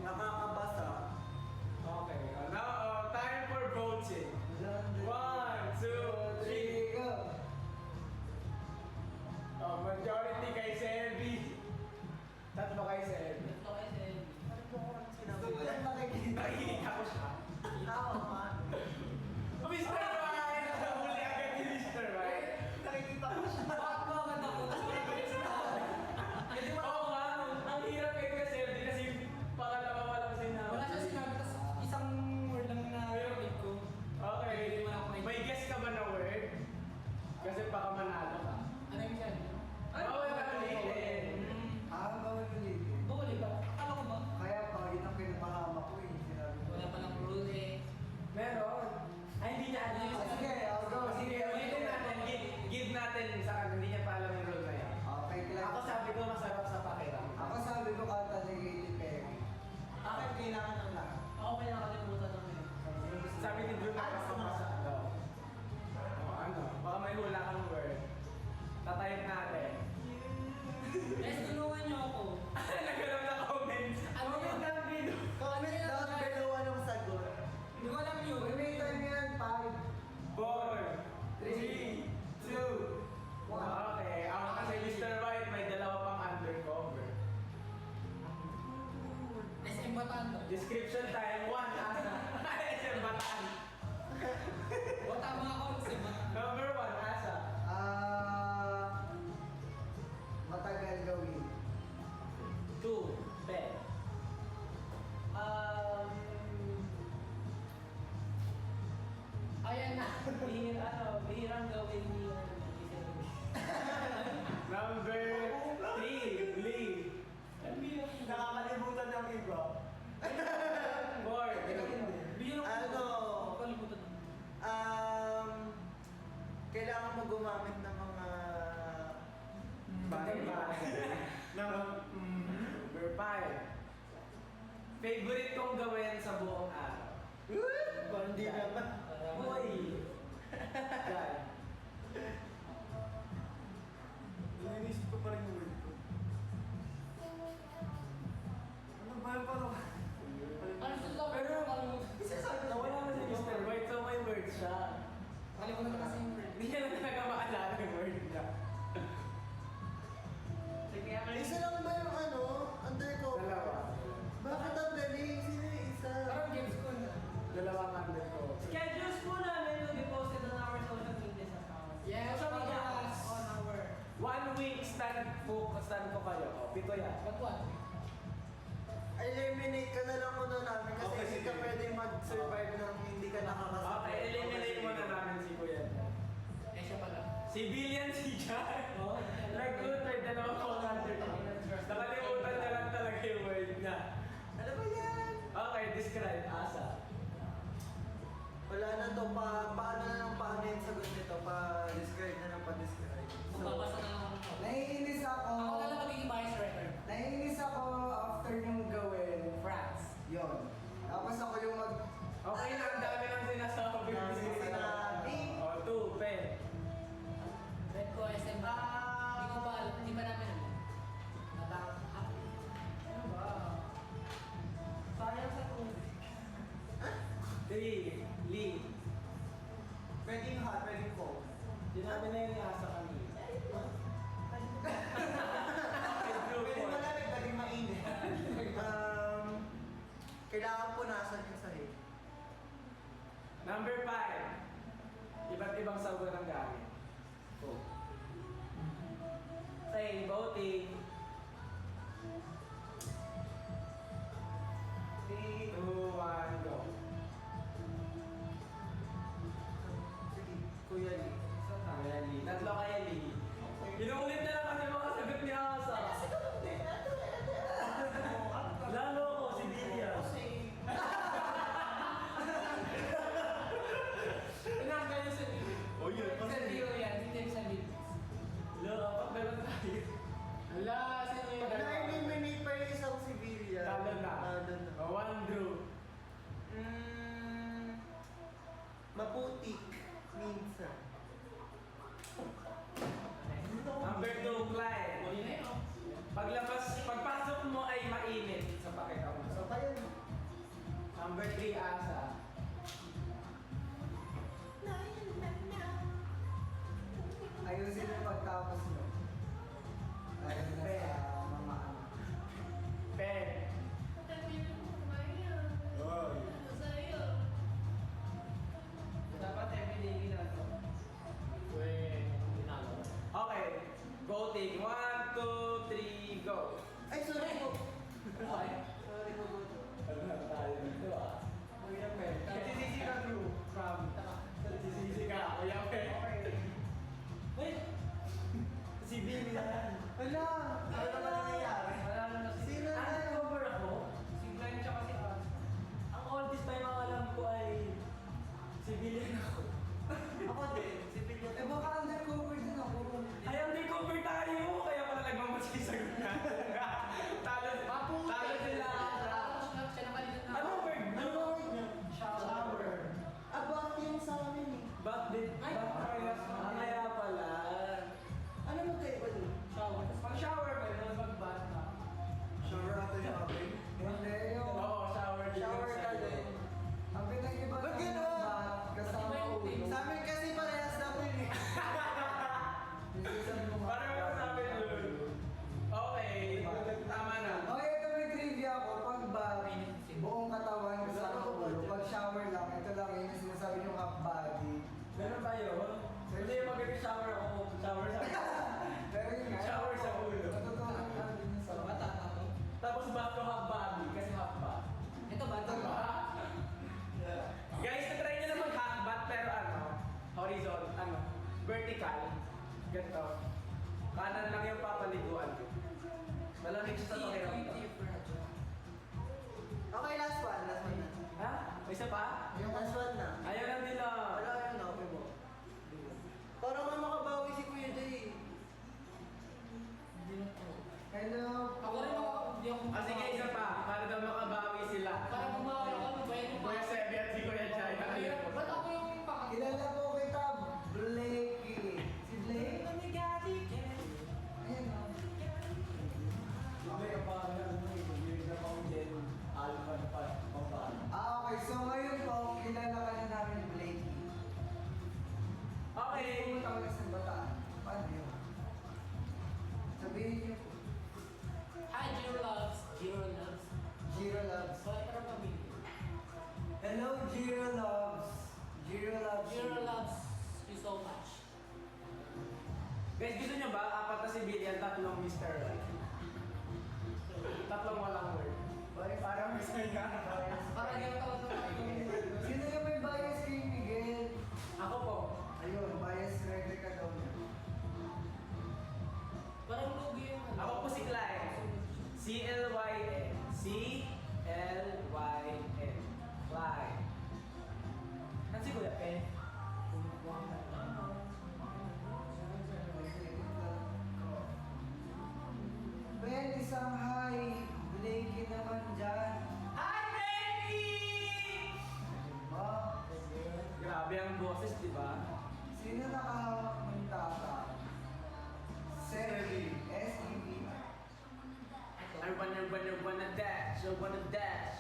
Nakakabasa. Okay. Now, time for voting. 1, 2, 3. go. Majority kay Selby. Tatlo kay Selby. Ito kasi. Gusto ko lang nakikita. Nakikita ko siya. Tao man. Mr. White! Huli agad ni Mr. White. Nakikita ko siya. Bakit mo agad ako? Tapos wala pa rin sila. Oo nga, ang hirap kay Kuya Selby kasi pangalawa walang sinabi. Wala siya sinabi, tapos isang word lang na narinig ko. Okay. May guess ka ba na word? Kasi baka manalo ka. Ano yung sabi? Bawal ka ulitin. Bawal ulitin. Bawal ba? Akala ko ba? Kaya pa, yun ang pinapahama ko eh. Sinabi ko. Wala palang rule eh. Meron. Ay, hindi niya alam. Sige, I'll go. Sige, ulitin natin. Give natin sa kanya. Hindi niya pa alam yung rule na yan. Okay, kailangan. Ako sabi ko masarap sa pakiram. Ako sabi ko kanta ni Katy Perry. Bakit kailangan ng lahat? Ako may nakalimutan ng yun. Sabi ni Drew na kapapasa daw. O ano, baka may hula kang word. Tatype natin. Guys, tulungan niyo ako. Nagkaroon na comments. Ano yun? Comment down below anong sagot. Hindi ko alam yun. May time yan, 5. 4, 3, 2, 1. Okay, ako kasi Mr. White may dalawa pang undercover. SM Bataan to. Description time 1, asa. SM Bataan. O tama ako, SM Bataan. Number 1, asa. Matagal gawin. 2, Ben. Ayan na. Bihirang gawin ni Number 3, Lee. Nakakalimutan ng iba. 4, Ano? Kalimutan mo. Kailangan mo gumamit ng mga bagay-bagay. Number 5. Favorite kong gawin sa buong araw. Hindi naman. Boy! Yan. Iniisip ko pa rin yung word ko. Ano ba yung parang... Ano sila? Pero kalimutan. Nawala na si Mr. White, so may word siya. Kalimutan ko kasi yung word. Hindi niya na talaga maalala yung word niya. Sige, Isa lang ba yung ano? Undercover? Dalawa. Bakit ang galing? Sino yung isa? Parang games ko na. Dalawang undercover. Schedules po namin to be posted on our social media accounts. Yes, Social media yes. accounts on our... 1 week stand ko kayo. O, 7 yan. But what? Eliminate ka na lang muna namin kasi Okay, hindi ka sige. pwedeng mag-survive nang hindi ka nakakasama. Okay, eliminate mo na namin si Kuya. Eh, siya pala. Civilian si Jar. Oh, Nag-good may dalawang phone undercover. Nakalimutan niya lang talaga yung word niya. Ano ba yan? Okay, describe. Asa. Wala na to. Paano na lang paano yung sagot nito? Pa-describe na lang pa-describe. Magbabasa na lang ako. Naiinis ako. Ako na lang magiging bias writer. Naiinis ako after yung gawin. France. Yon. Tapos ako yung mag... Okay na, ang dami ng sinasabi. Sinabi. O, 2, pen. Red ko, SM Bataan. Hindi ko pa alam. Hindi pa namin alam. Natang... Ano ba? Sayang sa tubig. 3, Lee. Pwedeng hot, pwedeng cold. Sinabi na yun ni Asa kanina. Pwedeng malamig, pwedeng mainit. Kailangan punasan yung sahig. Number 5. Iba't ibang sabon ng gamit. Go. Say, voting. 3, 2, 1, go. Sige, Kuya Lee. Kuya Lee. Tatlo kaya Lee. Inuulit na lang kasi mga sagot ni Asa. Lalo ko, si Lilia. Pinanggal yung sa Oh, yun. Sa zero yan. Hindi sa mid. Lalo, pag meron tayo. Hala, sino yung Pag na-eliminate pa yung isang civilian. Talo na. Talo na. One Drew. Maputik. Minsan. Number 2, Clyde. Pagpasok mo ay mainit sa pakita mo. So kayo. Number 3, Asa. Ayusin yung pagtapos mo. Ayun na sa mga ano. Pen. Dapat every day ginagawa. Okay. Voting. 1, 2, 3, go. Ay, sorry po. Okay. Sorry po po. Ano na tayo dito ah? Kuya Pen. Nagsisisi ka, Drew. From. Nagsisisi ka. Kuya Pen. Wait! Si Billy na yan. Wala! Ano ba nangyayari? Wala na si... Sino na yun? Cover ako. Si Glenn tsaka si Alex. Ang oldest pa yung alam ko ay si Billy ako. Ako din. Si Pilyo. Eh baka undercover din ako. Ay, hindi cover tayo. Kaya pala nagmamatay sa guna. Talo sila. Siya nakalimutan na. Ano word? Ano word niya? Shower. Abang yung sa amin eh. Back din. Ay, Kaya pala. Ano mo kayo ba dun? Shower. Pag shower ba yun, mag-bath ka. Shower natin yung abing. Hindi yung... Oo, shower din. Shower ka din. Ang pinag-iba Ba't ng gano'n? bath kasama Ba't iba yung ulo. thing? Sa amin kasi parehas na po yun eh. Minsan mo nga- Parang ano sabi nun? Okay. Tama na. Okay, ito may trivia ako. Pag bath, buong katawan kasama ulo. Pag shower lang, ito lang yung sinasabi yung half body. Meron tayo. Hindi mag-shower ako. Shower sa Pero yun nga. Shower sa ulo. Natutunan natin yun sa Bata, tato. Tapos back to half body kasi half back. Ito ba? Ito ba? Guys, na-try nyo na mag-half back pero horizontal, vertical. Ganito. Kanan lang yung papaliguan. Malamig siya sa pakiramdam. Okay, last one. Last one na. Ha? May isa pa? Yung last one na. Ayaw lang nila. Wala yun na. Okay mo. Para nga makabawi si Kuya Jay. Hello. Ako rin ako. Hindi ako. Ah, sige, isa pa. Para daw makabawi sila. Para bumawi ako. Bayan mo Kuya Sebi at si Kuya Jai. Ba't ako yung pakakita? Kilala po kita, Blakey. Si Blake? Ayan o. May kapangalan mo eh. Yung na pang Jen Alpha na pa. Okay. So ngayon po, kilala ka na namin Blakey. Okay. Pumunta ko lang sa Bataan. Paano yun? Sabihin niyo po. Hi, Jiro Loves. Jiro Loves. Jiro Loves. So, ito na pamilya. Hello, Jiro Loves. Jiro Loves. Jiro Loves you so much. Guys, gusto nyo ba? Apat na si Billy at tatlong Mr. Right? Tatlong walang word. Parang Mr. nga. Para hindi ako tawag sa Sino yung may bias kay Miguel? Ako po. Ayun, bias writer ka daw niya. Parang lugi yung ano. Ako po si Clyde. C-L-Y-N. C-L-Y-N. Clyde. Ano si Kuya Pen? Ben, isang hi. Blakey naman dyan. Hi, baby! Oh, Grabe ang boses, di ba? sino nakahawak ng tata? Sevi. S-E-V. I wanna dash. I wanna dash.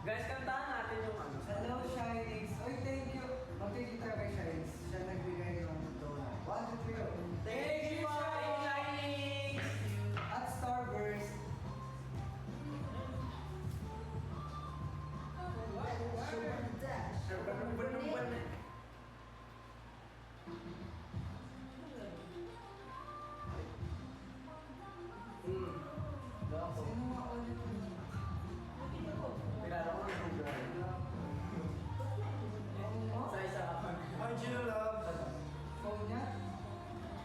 Guys, kantahan natin yung ano. Hello, Shynix. Oy, thank you. Magkikita kay Shynix. Siya nagbigay ng donut. 1, 2, 3. Thank you, Shining! At Starburst. Sugar Dash. Sino nga ulit yun? Pinalo ko yung Isa-isa ka. Hi, Gino Love. Phone niya?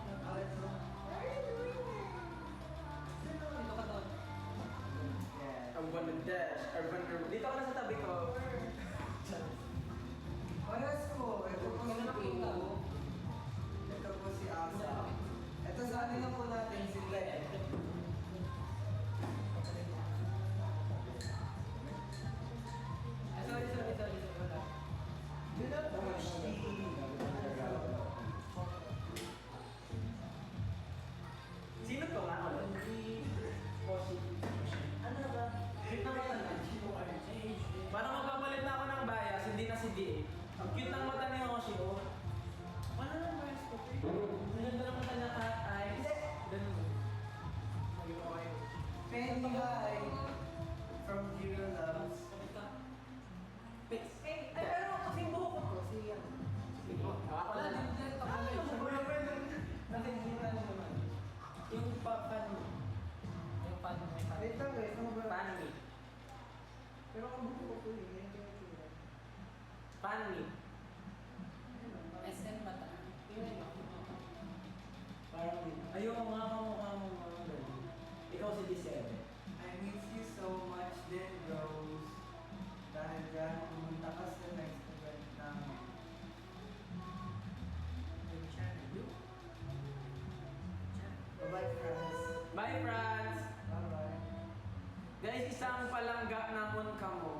Nag-alit mo? Ito ka doon. Yeah. I wanna dash. I wanna... Dito ka na sa tabi ko. Paras ko. Ito po si Pino. Ito po si Asa. Ito sa atin na po natin si Glenn. Sorry. Wala. Do not push the... Sino to nga? Fan meet. SM Bata. Parang ayoko nga kamukha mo mga ganun. Ikaw si December. I miss you so much din, Rose. Dahil dyan, pumunta ka sa next event namin. Bye-bye, friends. Bye, friends! Bye-bye. Guys, isang palangga namon kamo.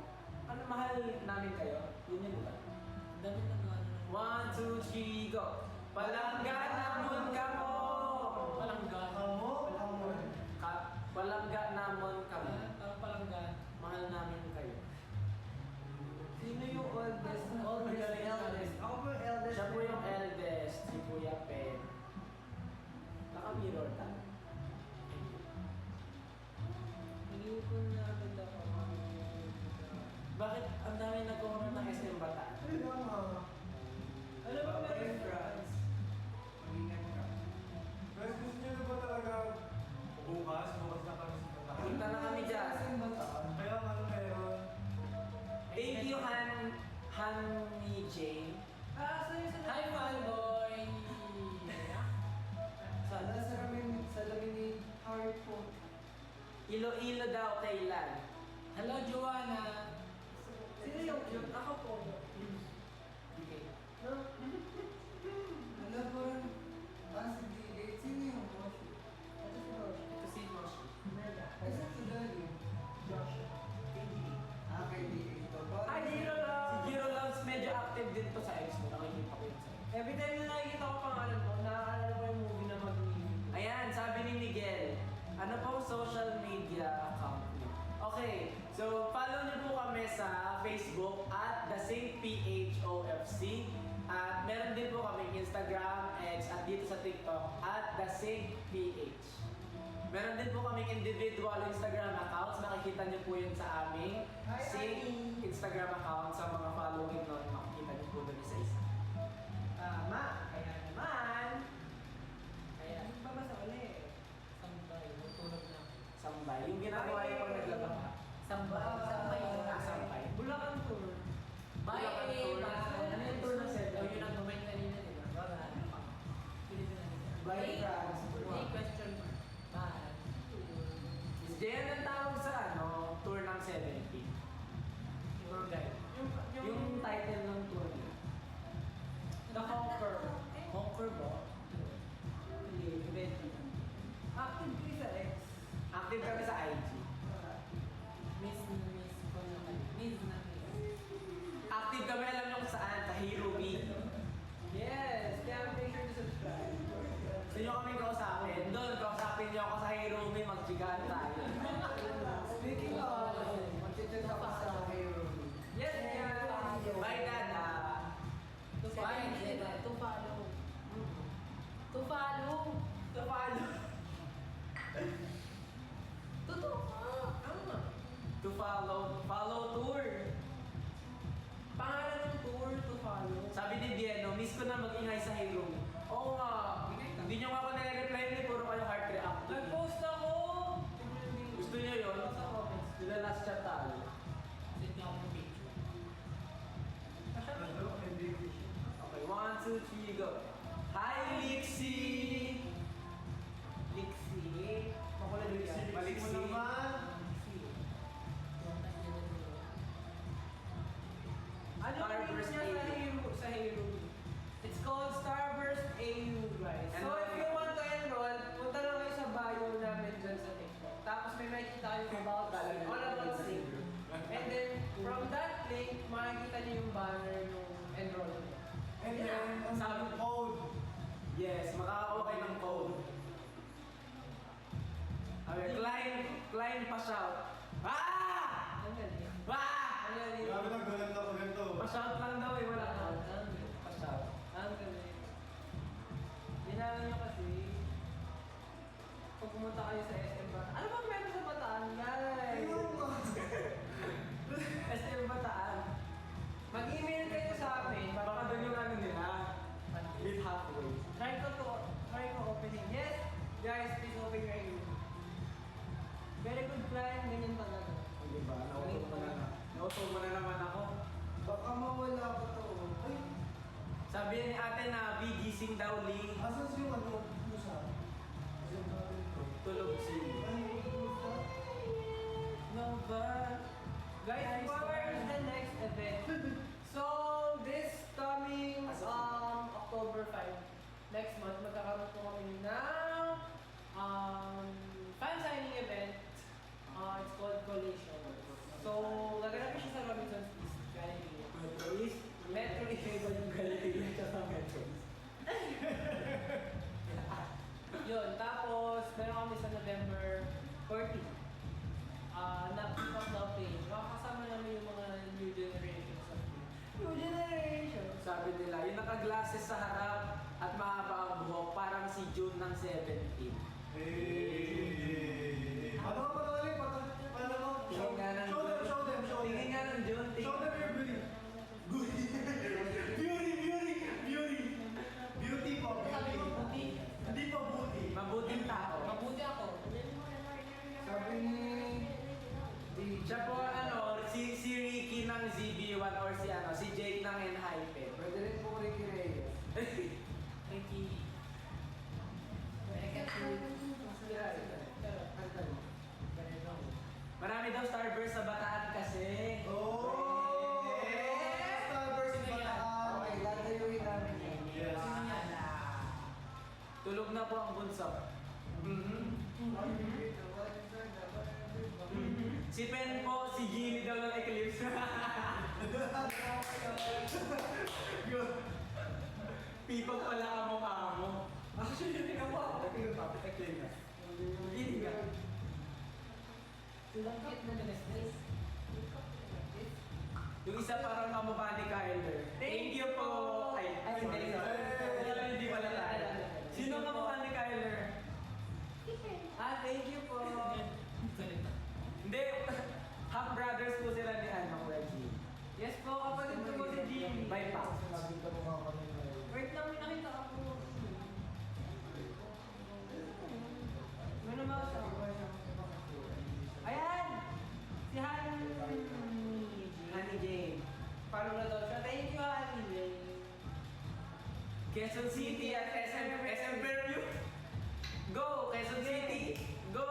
Ano, mahal namin kayo? Yun yun ba? Ang dami na ano. 1, 2, 3, go! Palangga namon kamo! Palangga. Palangga namon kamo. Parang palangga. Mahal namin kayo. Sino yung oldest? Eldest. Ako po yung eldest. Siya po yung eldest, si Kuya Pen. Naka-mirror tayo. Hindi ko na agad ako. Bakit ang dami nagkukunan ng SM Bataan? Ano ba meron, friends? Mag-ingat ka. Guys, gusto niyo na ba talaga bukas? Bukas na kami sa Bataan. Punta na kami dyan. Kaya ano meron? Thank you, Honey Jane. Saan yung Hi, fanboy! Sana sa lamin ni Harry Potter. Ilo-ilo daw kailan. Hello, Joanna! Sino yung ako po? Okay. Wala po rin. Si D8. Sino yung Roshi? Ito si Roshi. Ito si Moshi. Ay, saan si Daddy? Joshua. Kay D8 to. Ay, Giro Loves! Si Giro Loves medyo active din to sa ex mo. Nakikita ko yun sa'yo. Every time na nakikita ko pangalan mo, naaalala ko yung movie na mag-movie. Ayan, sabi ni Miguel, ano pong social media account niyo? Okay, so follow niyo po kami sa Facebook at The Sync PHOFC. At meron din po kami Instagram, X, at dito sa TikTok at The Sync PH. Meron din po kami individual Instagram accounts. Makikita niyo po yun sa aming Sync Instagram account. Sa mga following nun, makikita niyo po doon isa-isa. Tama, kaya naman. Kaya, Ano ba sa uli? sambay. Matulog na. Sambay. Yung ginagawa yung pag naglaba ka. Sambay. Sambay. Sampay. Bulacan Tour. Bye! Bulacan Tour. Bye! Ano yung tour ng Seven? Oh, yun ang comment kanina, di ba? Bye! Pilitin na nila. Bye, Hey, France. hey, question mark. Bye! Is Jen ang tawag sa tour ng 70? Tour guide. Yung title ng tour niya. The Conquer. Conquer ba? Hindi, event yun. Active ko sa X. Active kami sa IG. Miss ko na kayo. Miss na miss. Active kami alam niyo kung saan, sa Hero Me. Yes, kaya make sure to subscribe. Gusto niyo kami kausapin? Doon, kausapin niyo ako sa Hero Me, magchigaan tayo. Speaking of, mag-chat ako sa Hero. Yes, yeah. Bye, Dada. To Bye. follow. To follow. To follow. To follow. Totoo ka. Ano? To follow. Follow tour. Pangalan ng tour to follow. Sabi ni Dieno, miss ko na mag-ingay sa Hero Me. Oo nga. Hindi niyo nga ako nare-reply ni puro kayo heart react. Nag-post ako! Gusto niyo yun? Sa comments. Sila last chat tayo. Send niyo ako ng picture. Okay, 1, 2, 3, go. Hi, Lixie! Lixie? Makulat din yan. Malixie. Ano ang Starburst niya sa AU. Hero? Sa Hero. It's called Starburst AU, guys. So Ano? if you want to enroll, punta lang kayo sa bio namin dyan sa TikTok. Tapos may makikita kayo about all about Sync. And then, from that link, makikita niyo yung banner yung enrollment. And then, ang Sabi code. Yes, makakakuha kayo ng code. Okay, Klein pa-shout. Ah! Ang galing. Ah! Ang galing. Grabe na, galang na ako ganito. Pa-shout lang daw eh, wala ka. Pa-shout. Ang galing. Dinala niyo kasi, pag pumunta kayo sa SM Bataan. Ano bang meron sa Bataan, guys? SM Bataan. Mag-email kayo sa amin. Baka doon yung ano nila. Meet halfway. Try ko opening. Yes, guys, please open your email. Very good client, ganyan talaga. Hindi ba? Nautog mo na naman ako. Baka mawala Sabi ni ate na gising daw Lee. Asan si ano? Musa? Tulog si No, but... Guys, where is the next event? So, this coming October 5, next month, magkakaroon po kami ng fan signing event. It's called Collation. So, gaganapin siya sa Robinson's East, Galleria. Metro East. Metro East. Iba yung Galleria tsaka Metro East. Yun, tapos meron kami sa November 14. Na Pick Up Now page. Makakasama namin yung mga new generations of New generation! Sabi nila, yung naka-glasses sa harap at mahaba ang buhok, parang si June ng 17. Hey! Ano ka pala? Paano mo? Tingin nga ng Show them, show them, show them. Tingin nga ng June. Show them your beauty. Beauty po, Sabi ko, beauty. buti. Hindi pa beauty. Mabuting tao. Mabuti ako. Sabi ni... Siya po si Ricky ng ZB1 or si Jake ng Enhypen. Pwede rin po Ricky Reyes. Ricky. I can't do it. Marami daw Starburst sa Bataan kasi. Oh! Eh! Starburst Sino yan? Bataan. Okay, latayuin namin yan. Yes. Sino yan? Tulog na po ang bunso. Si Pen po, si Gini daw ng Eclipse. Pipag pala amo-amo. Actually, yun nga po. Eclipse. Gini ka. Langkit na binesnes. Yung isa parang kamukha ni Kyler. Thank you po! Ay, hindi. Hindi pala tayo. Sino ang kamukha ni Kyler? Thank you po! Salita. Hindi. Half brothers po sila ni Reggie. Yes po, kapatid ko po si Jimmy. Bye pa. Nakita mo nga kami na Wait lang, may nakita ako. Ano naman siya? Ayan! Si Honey. Honey Jane. Paano na daw siya? Thank you, Honey Jane. Quezon City at SM Fairview. Go! Quezon City! Go!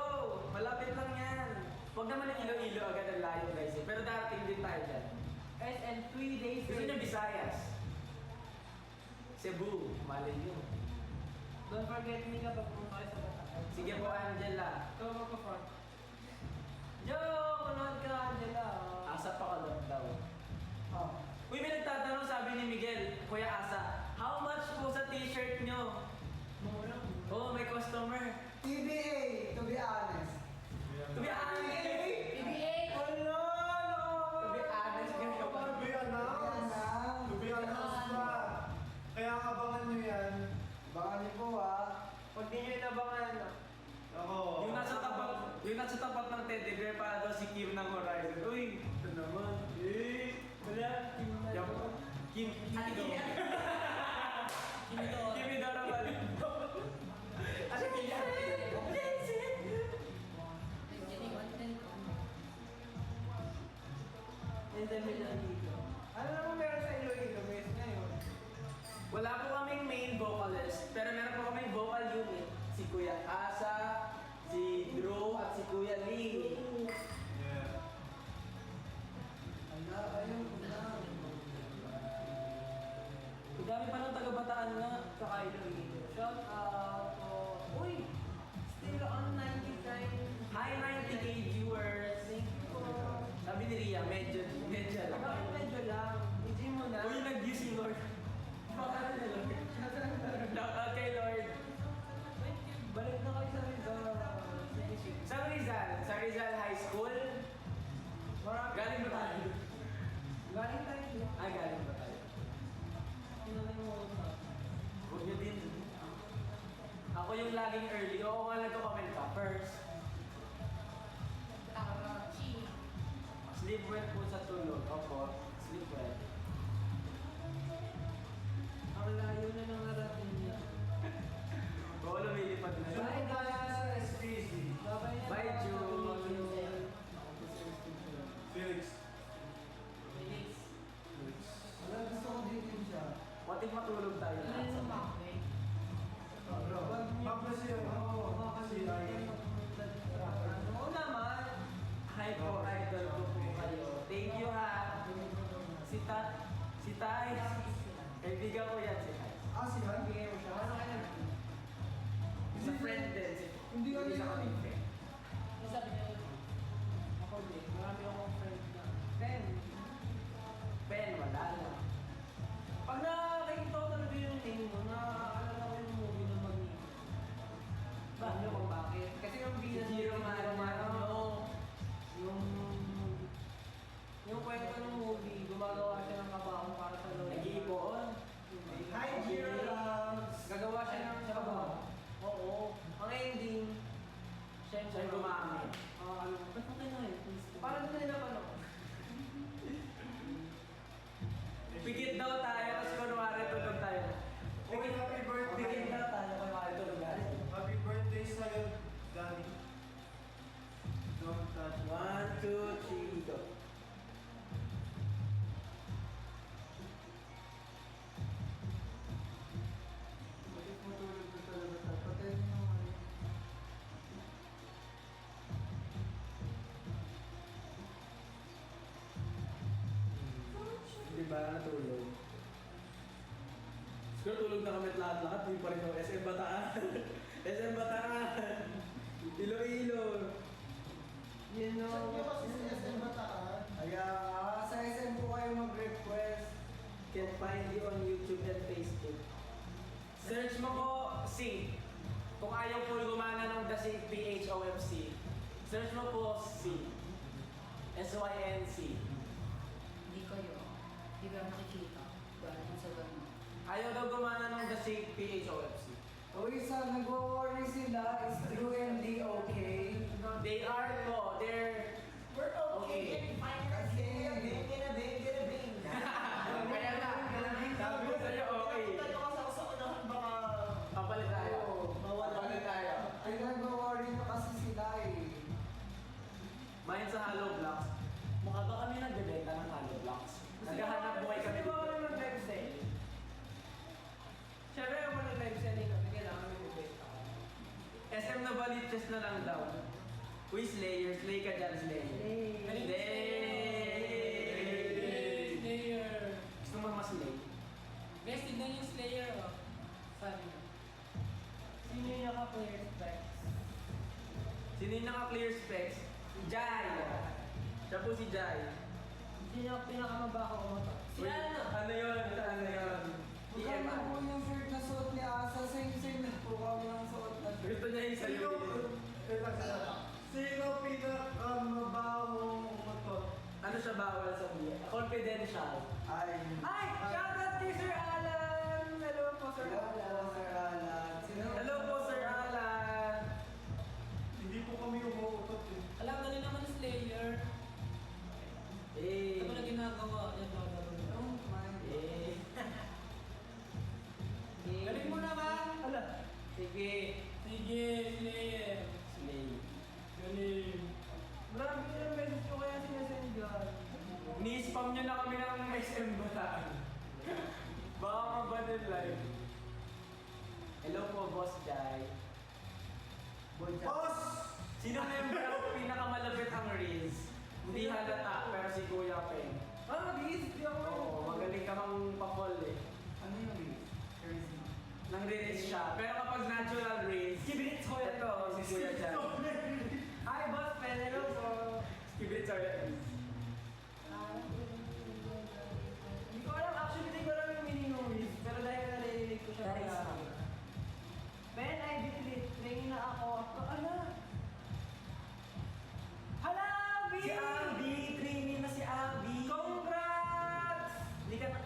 Malapit lang yan. Huwag naman ang Iloilo agad ang layo guys. Pero darating din tayo dyan. SM 3 days Gusto niyo Visayas? Cebu, malay nyo. Don't forget me kapag pumunta kayo sa Bataan. Sige po Angela. Ikaw magpa-front. Joe! Manood ka, Angela. Asa pa ka doon daw. Oh. Uy, may nagtatanong sabi ni Miguel, Kuya Asa, how much po sa t-shirt nyo? Mura. Oh, may customer. TBA, to be honest. To be honest, PBA! Hello! to be honest, ganito pa. To be announced. To be announced pa. Kaya abangan nyo yan. Baka niyo po ah. Pag di nyo inabangan, Ako. Yung nasa tapat ng teddy bear para daw si Kim ng Horizon. Uy, ito naman. wala. Yan po. Kim Ito. Kimidoro. Kim Idora ba? Asa Kim And then may dito. Ano naman meron sa Iloilo, guys, ngayon? Wala po kaming main vocalist, pero meron po kaming vocal unit. Si Kuya Asa, si Drew, at si Kuya Lee. Yeah. Ayun ko na. Ang dami pa ng taga-Bataan nga. Sa Iloilo. Shout out po. Uy! Still on 99. Hi 90k viewers! Thank you po. Sabi ni Ria, medyo lang. Bakit medyo lang? I-G mo na. Uy, nag-view si Lord. Baka na Lord. Shout out kay Lord. Balik na kayo sa Rizal. Sa Rizal, High School. Galing ba tayo? Galing tayo dito. Galing ba tayo? Pinalimutan. Huwag nyo din. Ako yung laging early. Oo nga nagko-comment ka. First, Tarachi. sleep well po sa tulog. Opo, sleep well. Ang layo na ng narating niya. Oo, lumilipad na. Bye guys! Bye-bye na. Bye, June. Felix. Felix. Wala, gusto ko din yun siya. What if matulog tayo. Ano yung sumakwe? Ma'am kasi yun. Oo, kasi ay. Oo naman. Hi po, idol ko po kayo. Thank you ha. Si Tay. Kaibigan ko yan si Tay. Ah, si Han? Bigay mo siya. Ano kaya? Sa friend din. Hindi ka Hindi nila. sa kaming friend. Ano sabi niya? Ako din. Marami akong friend na. Friend. Pen, wala lang. Pag nakakita ko talaga yung name mo, naaalala ko yung movie ng Magnificent. Alam niyo kung bakit? Kasi yung bida Si Jiro Mano. yung kwento ng movie, gumagawa siya ng kabaong para sa lolo. Nag-iipon. Hi, Jiro Loves! Gagawa siya ng kabaong. Oo. Ang ending, siya Siya yung gumamit. Alam mo. Ba't mo kayo na yun? Parang doon nila pano. Pikit daw tayo, tapos kunwari tulog tayo. Oy, happy birthday. Pikit daw tayo, kunwari tulog tayo. Happy birthday sa'yo, Danny. Don't touch. 1, 2, 3, go. Bakit matulog na talaga tayo? Patayin mo yung ano. Hindi ba natulog? Siguro tulog na kami at lahat-lahat, di pa rin ako SM Bataan. SM Bataan! Iloilo! You Saan nyo kasi sa SM Bataan? Ayan, sa SM po kayo mag-request. Can find you on YouTube and Facebook. Search mo po Sync. Kung ayaw po gumana ng The Sync PHOFC, search mo po Sync. SYNC. Hindi ko yun. Hindi ko makikita. Wala yung sa ganun. Ayaw daw gumana ng The Sync PHOFC. Uy, sa nag-worry sila, is Drew and D okay? They are po, they're We're okay. Fine kasi. Bing, gina bing. Kaya na, sabi ko sa'yo okay. Tayo kasi ako sa unahan, baka Papalit tayo. mawala. Papalit tayo. Ay, nag-worry na kasi sila eh. Mine sa Hollow Blocks. Mukha ba kami nagbebenta ng Hollow Blocks? Naghahanap buhay kami Kasi ba dito. kami mag-live selling? Siyempre, kung mag-live selling kami, kailangan may mabenta. SM na baliches na lang daw. Uy, Slayer. Slay ka dyan, Slayer. Slay! Slayer! Gusto mo mas Slay? Guys, tignan yung Slayer, oh. Sabi niya. Sino yung naka-player specs? Sino yung naka-clear specs? Si Jai! Siya po si Jai. Sino yung pinakamabaho kumato? Si Uy, ano? Ano yun? Ano yun? Magkano po TMI. yung shirt na suot ni Asa? Same po kami ng suot na shirt. Gusto niya yung sa'yo. Sino pinakamabahong umatot? Ano siya bawal sabihin? Confidential. Ay. Ay! Shoutout kay Sir Alan! Hello po, Sir Alan. Sir Alan. Hello po, Sir Alan! Hindi po kami umuutot eh. Alam na rin naman Slayer. Eh. Ano na ginagawa? Yan, gagawin. Don't mind. Eh. Galing mo naman! Ala. Sige. Sige, Slayer. Slay. Galing. Grabe na yung message ko kaya sinasendyan. Ni-spam nyo na kami ng SM Bataan. Baka mabanil live. Hello po, Boss Jai. Boss! Sino member ang pinakamalapit ang Reels? Hindi halata, pero si Kuya Peng. Ah, bis! Di ako. Oo, magaling ka mang pa-call eh. Ano yung Reels? Charisma. Nang Reels siya. Pero kapag natural Reels, Kibrit ko ito, si Kuya Jai. Hi, Boss Pen. Hello po. Kibrit sa Reels. Hindi ko alam. Actually, hindi ko alam yung meaning ng risk. Pero dahil narinig ko siya. Charisma. Ben, I did it. Training na ako. Ano? Hala, Abby! Si Abby! Training na si Abby! Congrats! Hindi ka na...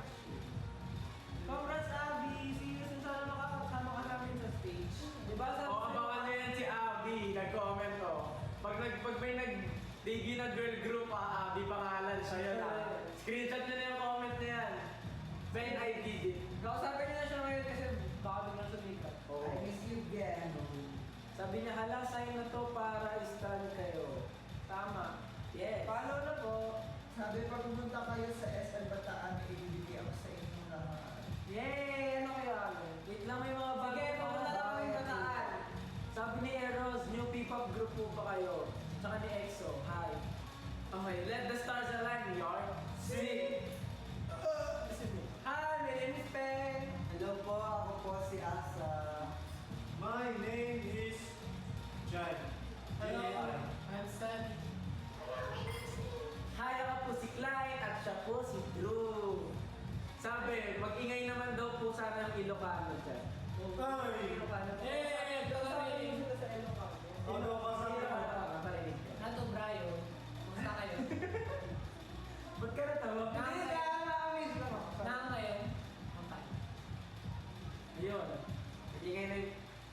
Congrats, Abby! See you soon. Sana makakasama ka namin sa stage. Diba? Sabi Oo, sa'yo- abangan nyo yan si Abby. Nag-comment oh. Pag may nag-digi na girl group, Abby pangalan siya yun ah. Screenshot nyo na yung comment na yan. Ben, I did it. Kausapin niyo na siya ngayon kasi baka biglang sumikat. Oo. I miss you again. Sabi niya, hala, sign na to para stand kayo. Tama. Yes. Follow na po. Sabi pag pumunta kayo sa SM Bataan, ibibigay ako sa inyong lahat. Yay! Ilocano dyan. Ay! Eh! Sila sa Ilocano. Ano ba sa Naparinig ka. Nato, Brayo. Kumusta kayo? Ba't ka natawa? Hindi, kaya na-amaze lang ako. Naan kayo? Okay. Ayun. Hindi kayo na...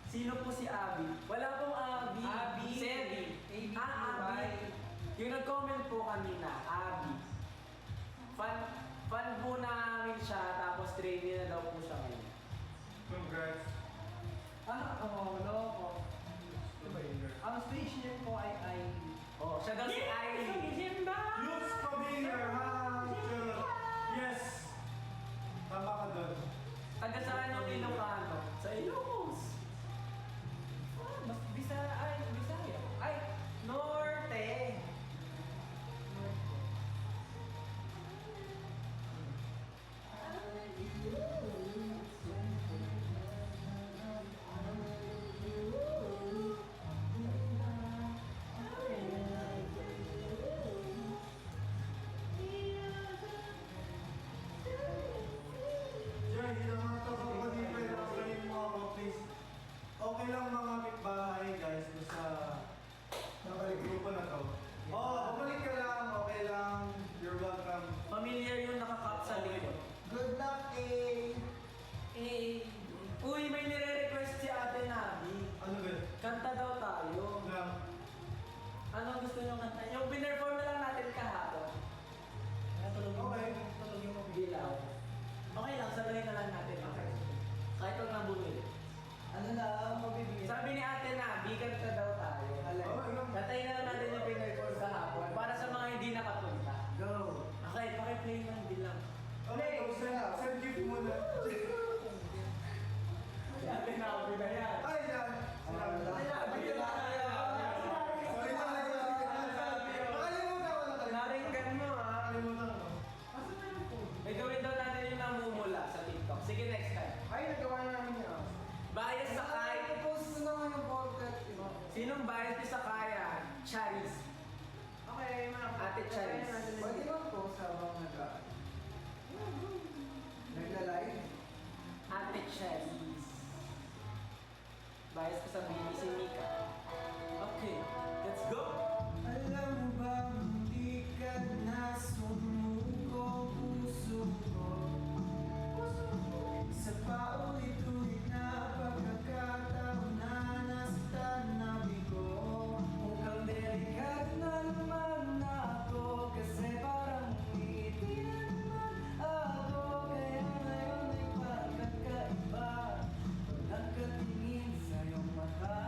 Sino po si Abby? Wala pong Abby. Abby. Sebi. Abby. Abby. Yung nag-comment po kanina, Abby. Fan po namin siya, tapos trainee na daw po siya ngayon. Congrats. Wala ako. Ang stage name ko ay Oh, siya daw si Ivy. Looks familiar, ha? Yes! Tama ka doon. Taga saan yung Ilocano? Sa Ilocos. Mas Bisaya. Ay, Norte. Jay, nakakapagpapalipay lang sa inyo mo ako, please. Okay lang mga kapitbahay, guys, doon sa grupo na to. Bumalik ka lang, okay lang. You're welcome. Familiar yung nakakap sa likod. Good luck, eh! Eh, Uy, may nire-request si Ate Nabi. Ano ba? Kanta daw tayo. Na, Anong gusto nyo kanta? Yung pinerform na lang natin kahapon. okay. Tulog yung bilaw. Okay lang, sabihin na lang natin. Okay. Kahit huwag na bumili. Ano na, mabibigyan? Sabi ni Ate Nabi, kanta daw tayo. Katayin na lang natin yung pinerform kahapon para sa mga hindi nakapunta. Go! Okay, pakiplay lang din lang. Okay, send gift muna. Si Ate Nabi na yan. Ay, yan! Sinabi lang. Sorry na, Nakalimutan ko na. naringgan mo ha. Nakalimutan ko. May gawin daw natin yung namumula sa TikTok. Sige, next time. Ay, nagawa na namin yun. Bias sa kaya. Post ko naman yung podcast. Sinong bias ni sa kaya? Charis. Okay, mga Ate Charis. Pwede bang post habang nagla-live? Ate Charis. Bias ko sa baby si Mika. Okay, let's go! Alam mo ba, hindi ka na sumuko puso ko sa paulit-ulit na pagkakataon na nastan na bigo. Mukhang delikado na naman ako kasi parang hindi na naman ako. Kaya ngayon ay pagkakaiba pag nagkatingin sa iyong mata.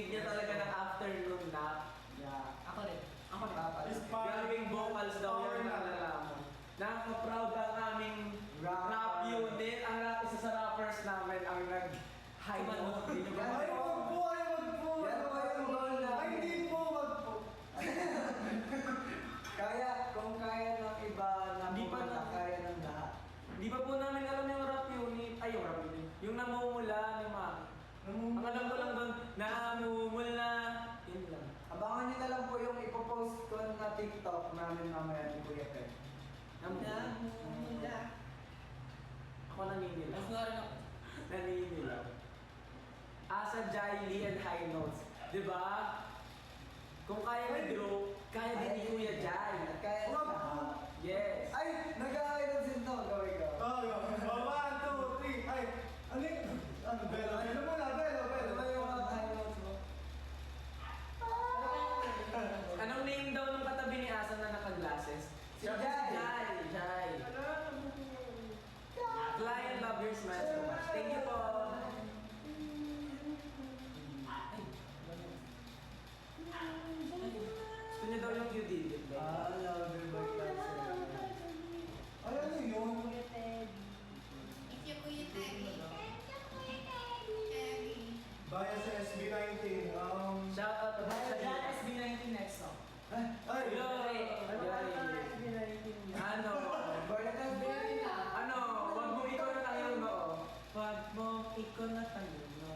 need niya talaga ng afternoon nap. Yeah. Ako rin. Ako dapat. Inspiring Grabing vocals daw power yung na. nalalaman. Nakaka-proud ang aming rap unit. Ang isa sa rappers namin ang nag-high note. Hindi nyo ba? Ay, wag po! Ay, wag po! Yan po yung goal namin. Ay, hindi po! Wag po! Kaya, kung kaya ng iba na Hindi pa pumunta, na- kaya ng lahat. Di ba po namin alam yung rap unit? Ay, yung rap unit. Yung namumula ni Mami. Ang alam ko lang doon, namumula. Yun lang. Abangan nyo na lang po yung ipopost ko na TikTok namin mamaya ni Kuya Pep. Namumula. Ako naninilaw. Mas nga rin ako. Naninilaw. Asa Jai Lee and high notes. Di ba? Kung kaya ni Drew, kaya din ni Kuya Jai. At kaya ng Wag lahat. Yes. Ay! Nag-aayon din to. Gawin ko. Oh, yun. Oh, 1, 2, 3. Ay, ano yun? Ano, Bella? Bella muna, Bella, Ano Bella. ba yung mga high notes mo? Anong name daw nung katabi ni Asa na naka-glasses? Si Jai. Jai. Fly and love your smile so much. Thank you po. Gusto niyo daw yung you did it, ba? Ah, love you, my cancer. Ay, ano yun? It's your Kuya Teddy. It's your Kuya Teddy. Bayan sa SB19. Shout out to Dahil dyan, Jai. SB19 next song. Ay, Yo! Ano ba ito Jai. SB19? Ano? Barnatan Baby na. Ano? Wag mo ikaw na tayo, no? Wag mo ikaw na tayo, no?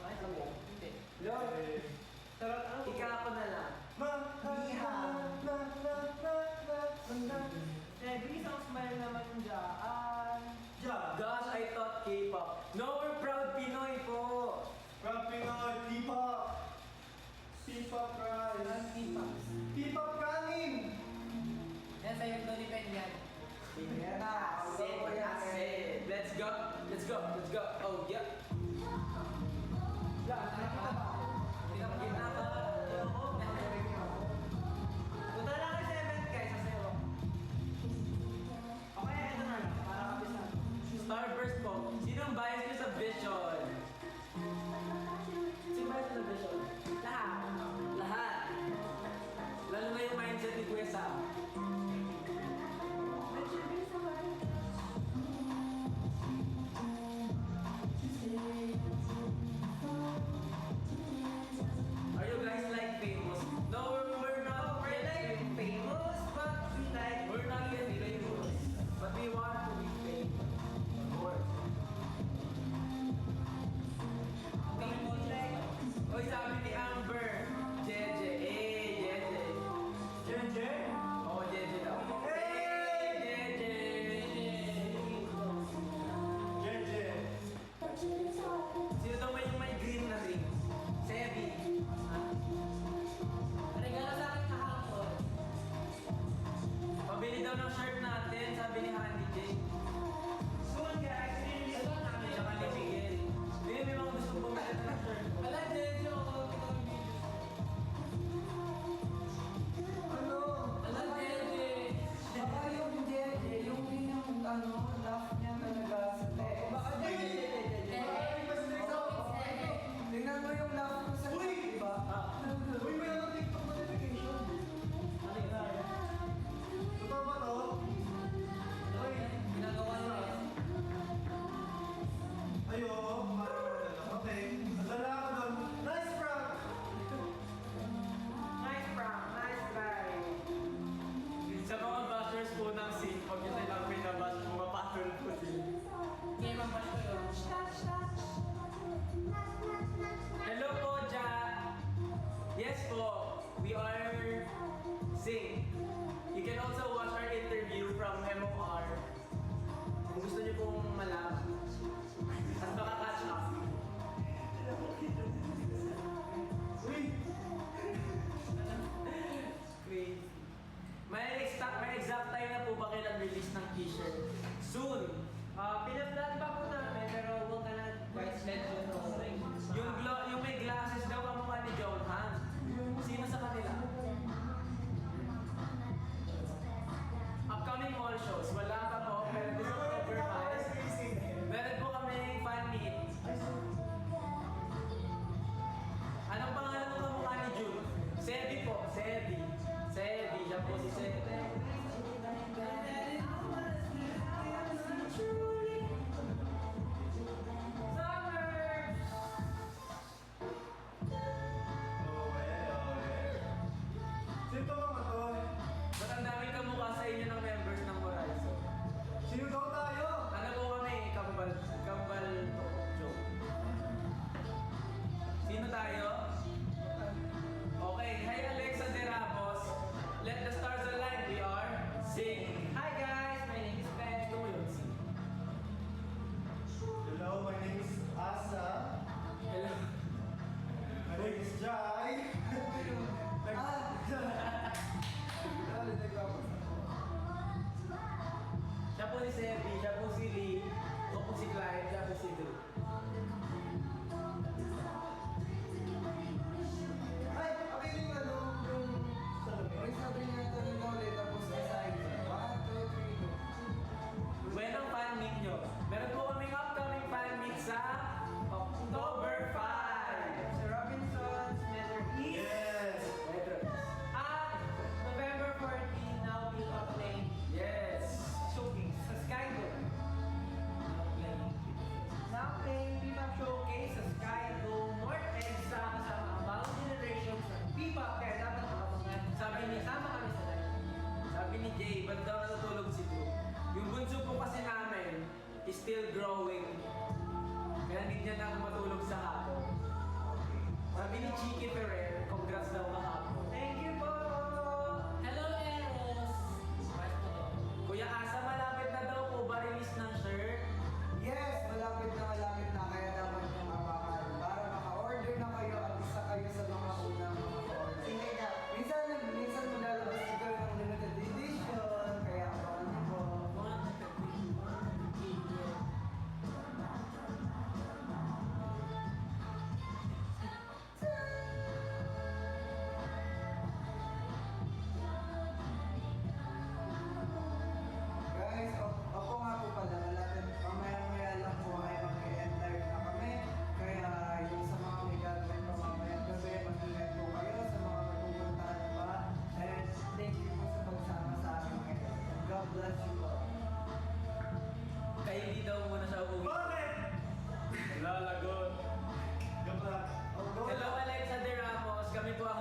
Ay, sabi. Hindi. Lord, Sarap, ika ako na lang. Every song smile naman dyan. Gosh, I thought K-pop. No, we're proud Pinoy po. Rap Pinoy, P-pop. P-pop rice. P-pop kanin. Yan sa'yo yung Tony Pen yan. Yan na. Acid. Let's go. Let's go. Let's go. Oh, yeah. Nakikita ba? Gitna ka. Punta lang kay 7 guys, sasayaw ako. Okay, ito na lang. Para kapis na. Starburst po. Sino ang bias niyo sa Bish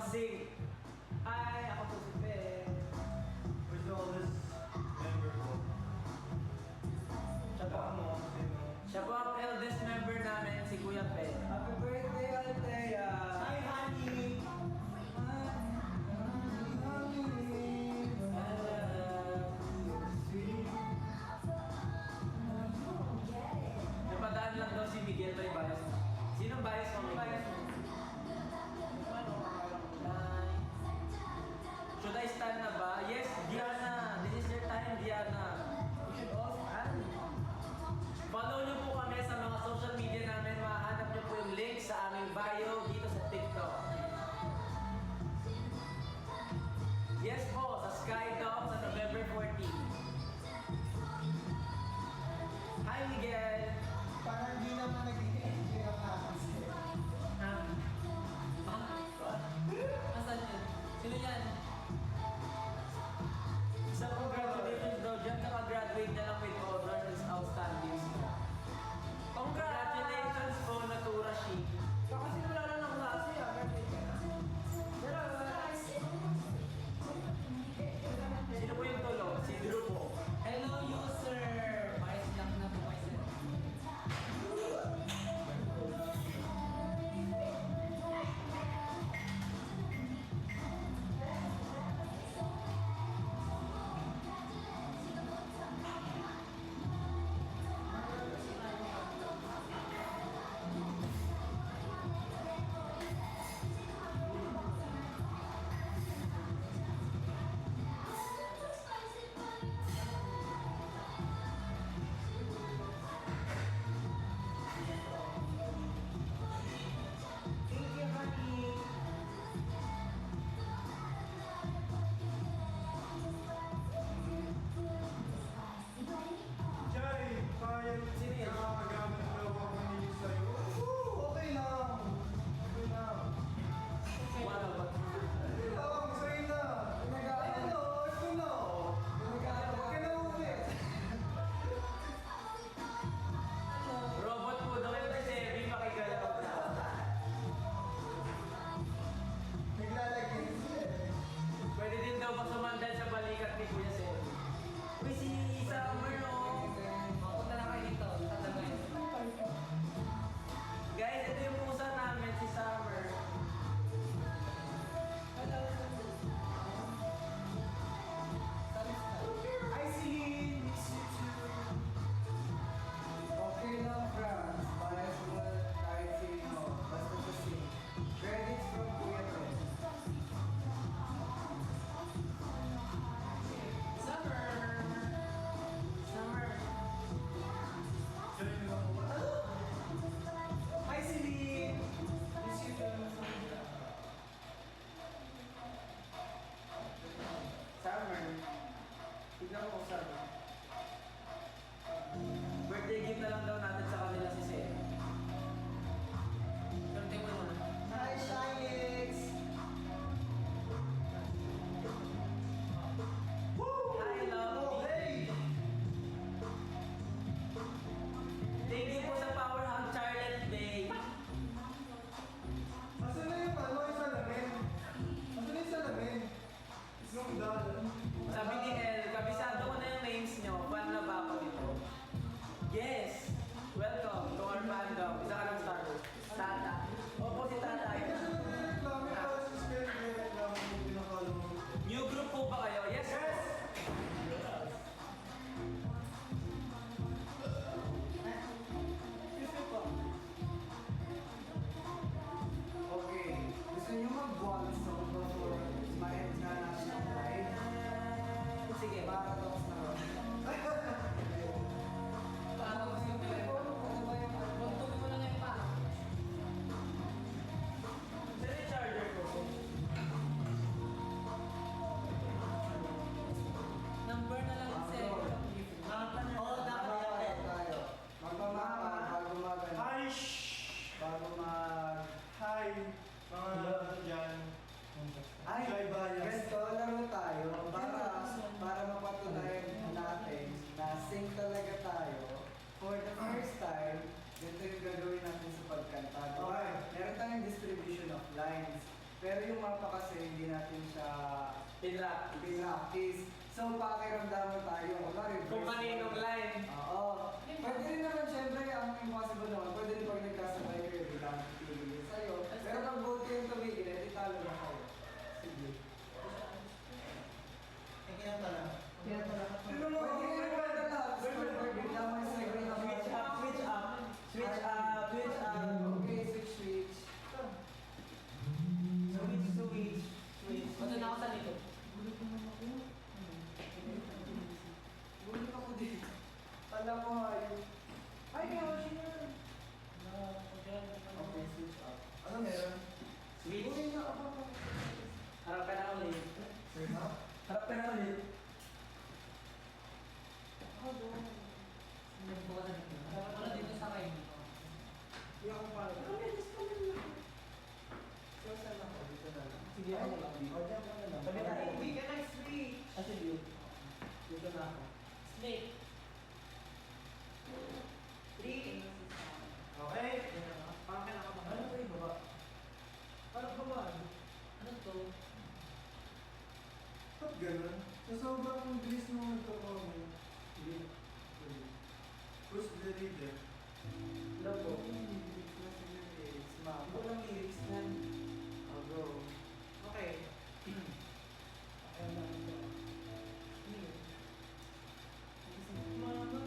mag-sing. Hi, ako po si Ben. Where's the oldest member ko? Siya po mo. Sino? Siya po ang eldest member namin, si Kuya Pen. Happy birthday, Althea! Hi, honey! Napadaan lang daw si Miguel may bias. Sinong bias mo? Bias mo? Should I stand na ba? Yes, Diana. This is your time, Diana. You should all stand. Follow niyo po kami sa mga social media namin. Mahanap niyo po yung link sa aming bio dito sa TikTok. Yes po, sa Skydog sa November 14. Hi, Miguel. Parang di naman nag-enjoy ang kasi. Asan yun? Sino yan? Sa congratulations daw dyan, nakagraduate na lang with honors as outstanding. Congratulations po, Natura Chic. Kakasimula lang ng klase, birthday ka na. Pero, Sino po yung tulo? Si Drew po. Hello, user! Bias lang na po kayo, sir. Thank you, honey! Jai, kahit Sino yan? nakakagamit daw ako nito sa'yo. Okay lang. Okay lang. Wala ba? Okay lang, sa'yo na. Ayun na, ito na. Huwag ka na ulit. Robot po daw yung si Sebi, makigalaw na. Naglalagay siya. Pwede din daw ba sumandal sa balikat ni Kuya Sebi? Uy, si Summer, no? Mapunta na kayo dito. Tatagay. Guys, ito yung pusa namin, si Summer. Hi, Celine! Miss you too! Okay lang, Franz. Bias mo kahit sino. Basta sa sing. Credits from Kuya Pen. Summer! Summer! Jai, nakakuha. Hi, Celine! Miss you too. Summer! Tignan mo kung Summer. Birthday gift na lang daw natin sa kanila si Sebi. Birthday mo na. Hi, Shinix! Hi, love! Oh, hey! Thank you po sa Power Hug Charlotte Bay. Asan na yung ano, yung salamin? Asan na yung salamin? Yung dal. Sabi ni El, kabisado ko na yung names nyo. Fan na ba ako nito? Yes! Welcome to our fandom. Isa ka ng Star Wars. Tata. Opo, si Tata. Reklamo ka sa scale, may reklamo yung pinakalo mo. New group po ba kayo? Yes! Yes! Okay. Gusto niyo mag-waltz sa performance? Ma-end nga natin ang live. Sige. Paradox na ron. Paano gusto mo yun? Magtuloy mo lang yung pa. Saan yung charger ko? Number na lang, sir. Oo, dapat tayo. Magmamahal bago mag Hi! Shhh! bago mag Hi! Mga ano dyan. ay Jai Bias. ganito laro tayo para mapatunayan natin na sync talaga tayo for the first time. Ganito yung gagawin natin sa pagkanta. Okay. Meron tayong distribution of lines. Pero yung mapa kasi hindi natin siya Pinrap. pinractice. So pakiramdaman tayo. Kunwari, Kung verse kaninong one. line. Oo. Pwede rin naman syempre ang impossible naman. Pwede rin pag nagkasabay kayo, biglang titigil sa'yo. Pero pag both yung tumigil, edi talo na kayo. Sige. Eh, kinanta lang. Pero mo, pwede rin naman na lahat. Score, biglang may segment na Switch up, switch up. Switch up, switch up. Okay, switch. Switch, switch, switch. Punta na ako sa likod. Gulit ako dito. Alam mo, ayun. Ay, Yoshi na. Okay, switch up. Ano meron? Switch. Gulit na ako. Harap ka na ulit. Harap ka na ulit. Nagpo ka sa likod. Dapat wala dito sa kayo. Hindi ako parang. So, saan ako? Dito na lang. Sige, ako lang. O, diyan ka na lang. Sabi na, Hindi ka na-switch. Kasi yun. Dito na ako. Snake. 3. Okay? Parang kailangan ka Ano ba yung baba? Parang baba. Ano to? Ba't ganun? Sa sobrang bilis naman ito ko. Hindi. Who's the leader? Alam ko. Lyrics na sa lyrics. Mapa. Walang lyrics na. Oh, bro. Okay. Ayun na ito. Mama,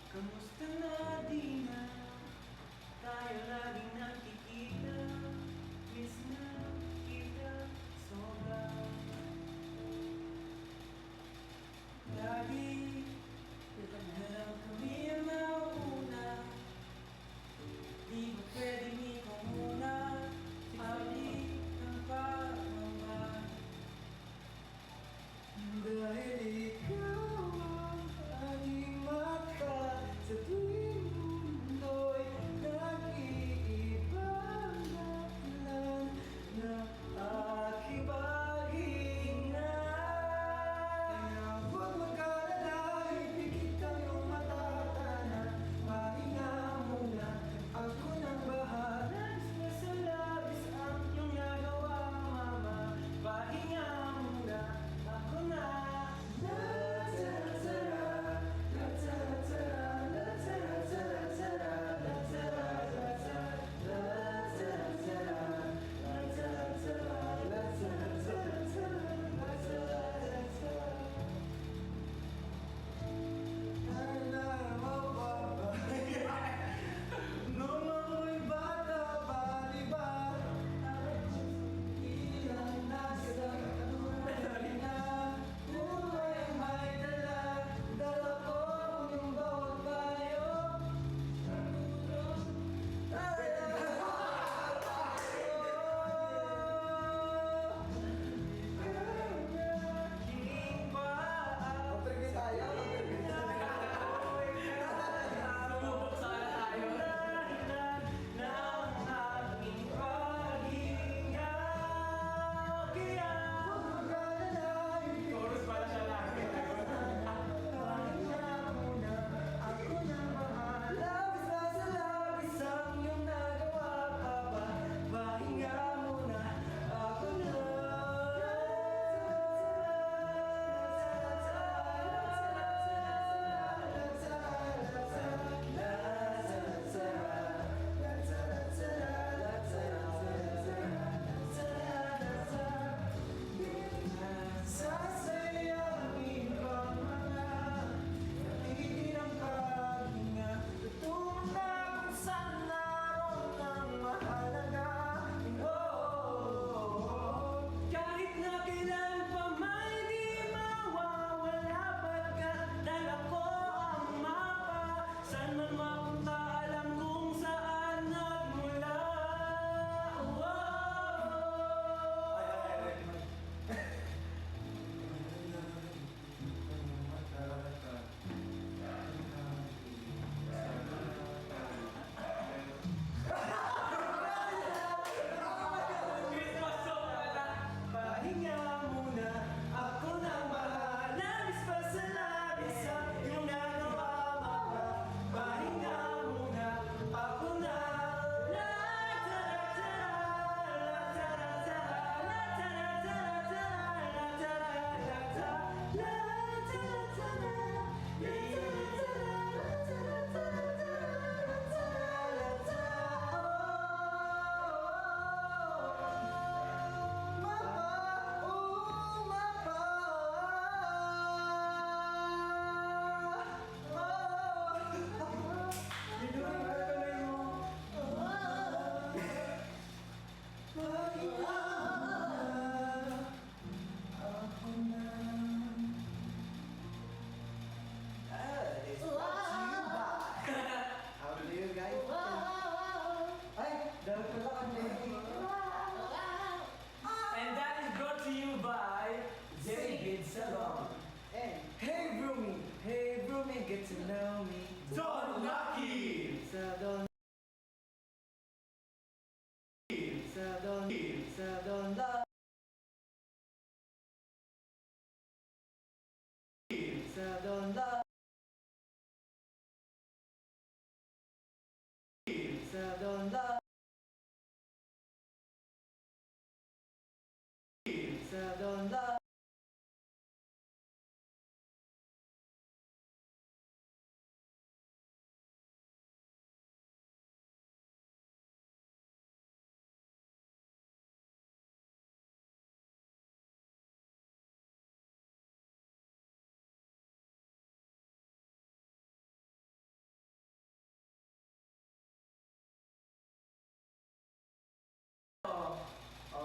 kamusta na di na tayo laging nakikita? Miss na kita sobra. Lagi na lang kami ang nauna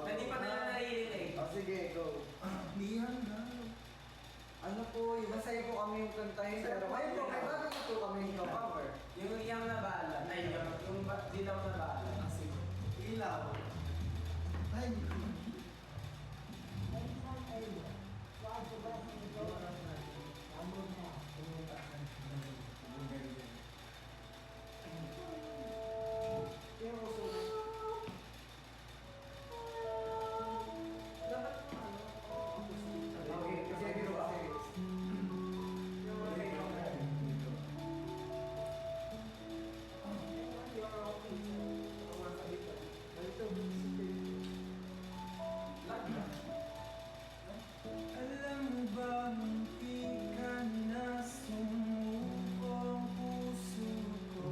Hindi pa nila naririnig. Oh, sige, go. Diyan na. Ano po, yung masaya po kami yung kantahin, pero ngayon po, may bago na po kami yung cover. Yung iyang nabala. Ay, yung dilaw na bala. Sige. Ilaw. Ay, hindi ko. Okay, kasi dito kasi. Alam mo ba, munti ka na sumuko ang puso ko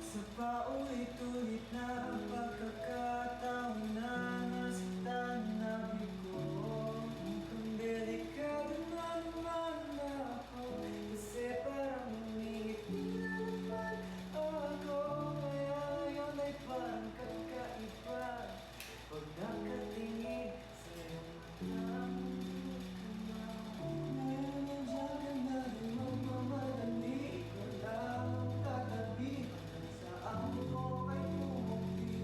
sa paulit-ulit na pagkakataon na nasaktan na ko. Kung delikado na naman ako, kasi parang umingiti na naman ako. Kaya ngayon ay parang kakaiba pag nakatingin sa iyong mata. Ngayon nandiyan ka na rin magmamadali ko lang tatabi hanggang sa ako ay pumukti.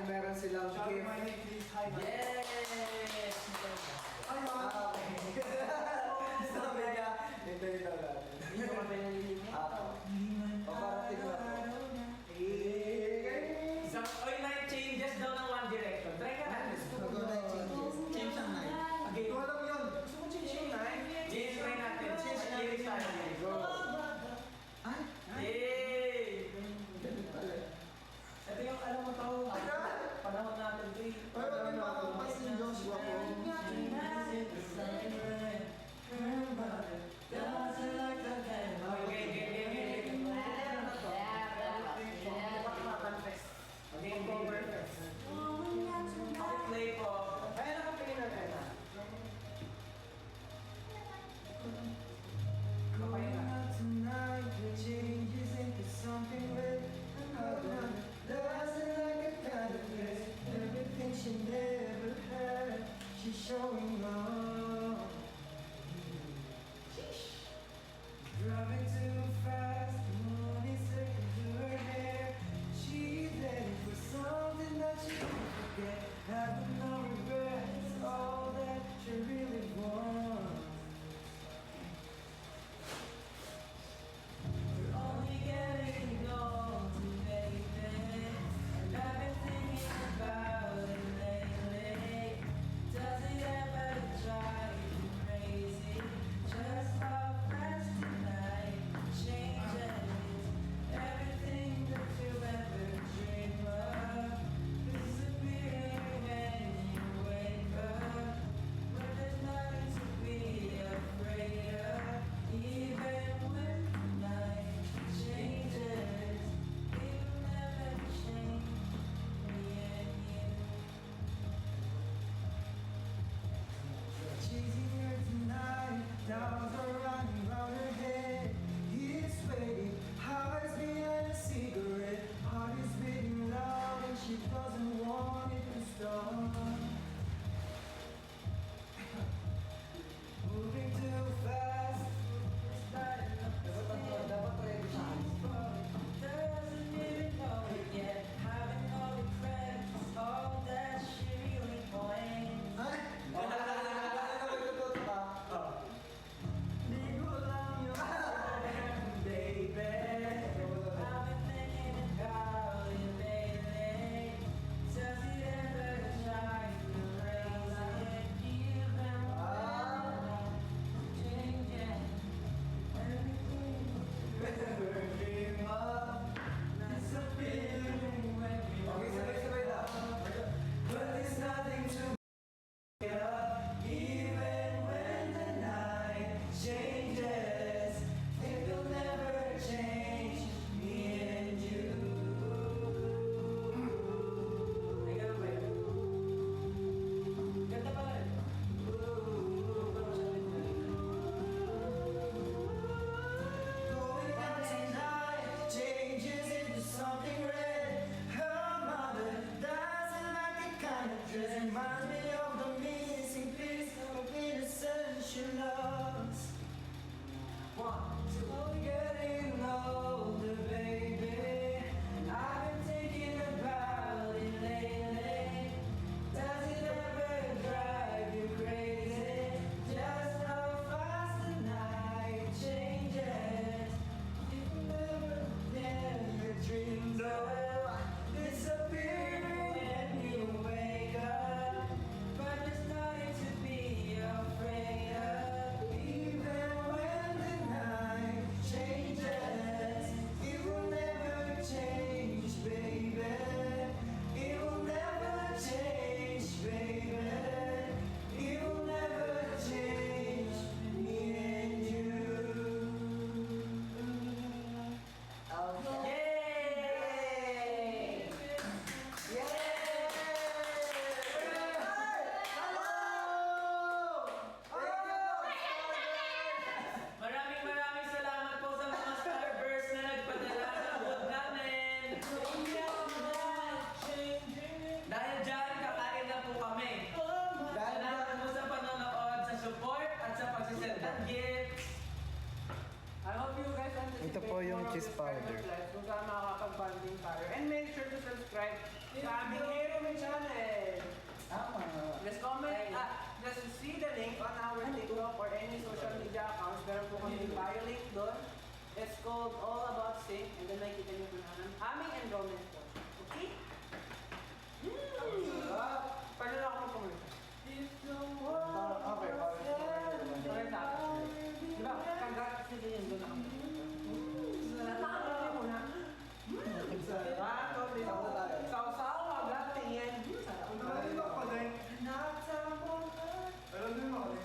meron silang Shout gift. my name, please. Hi, man. Yes! Hi, man. Sabi niya, hintayin daw natin. Hindi ko kami nalilimutan. O parating na po. Isang oy night changes daw ng One Direction. Try ka na. Change ang night. Okay. Ikaw alam yun. Gusto mo change yung night? Change try natin. Change na lyrics tayo. Go. Ay? Yay! Ito yung alam mo to. Panahon natin to eh. Ay, wag yung makakapas ni Joshua ko. Okay, cover first. Play po. Ay, nakapili na rin ah. Tonight, the changes into something with another. Dancing like a kind of bliss. Everything she never had, she's showing off. Driving too fast, the moon is circling through her hair. She's ready for something that she can forget. Having no regrets, all that she really wants. We're only getting older, baby. And I've been thinking about it lately. Does it ever drive you crazy? Just how fast tonight changes everything that you ever dream of. Disappearing when you wake up, but there's nothing to be afraid of. Even when the night changes, it will never change me and you. Chasing her tonight, doubts are running round her head. He's waiting, hides behind a cigarette. Heart is beating loud and she doesn't want it to stop. Moving too fast, starting up the Dapat ready siya. doesn't even know it yet. Having no regrets, all that she really wants. Ligo lang yung baby. I've been thinking about you lately. Does it ever drive you crazy? Even when changing everything. Dream of disappearing when we Okay, sabay-sabay lang. but there's nothing to make up. Even when the night changes, it will never change me and you. Ay, ganun ba yun? Ganda pala rin. Going out tonight changes into something red. Her mother doesn't like the kind of dress. Reminds me of the missing piece of innocence she loves. One, two, getting older, baby. I've been thinking about it lately. Does it ever drive you crazy? Just how fast the night changes. You never dreamed of disappearing when you wake up. But there's nothing to be afraid of. Even when the night changes, it will never change, baby. It will never change, baby. It will never change me and you. Yay! Maraming salamat po sa mga Starburst na nagpadala sa food namin. Dahil dyan, kakain na po kami. Salamat po sa panonood, sa support, at sa pagsisend ng gifts. I hope you guys Ito po yung cheese powder. Kung saan makakapag-bonding tayo. And make sure to subscribe Kaming hero ng channel. Tama. Just comment, just see the link on our TikTok or any social media accounts. Meron po kami bio link doon. It's called All About Sing. And then nakikita niyo po na aming enrollment po. Okay? Pwede na ako mag-commercial. Okay, Okay na. Diba? Congrats nila yun doon ako. Nakakalimutan mo na. Sausaw, agad, tingin. Ano din ako din? Ano din ako din?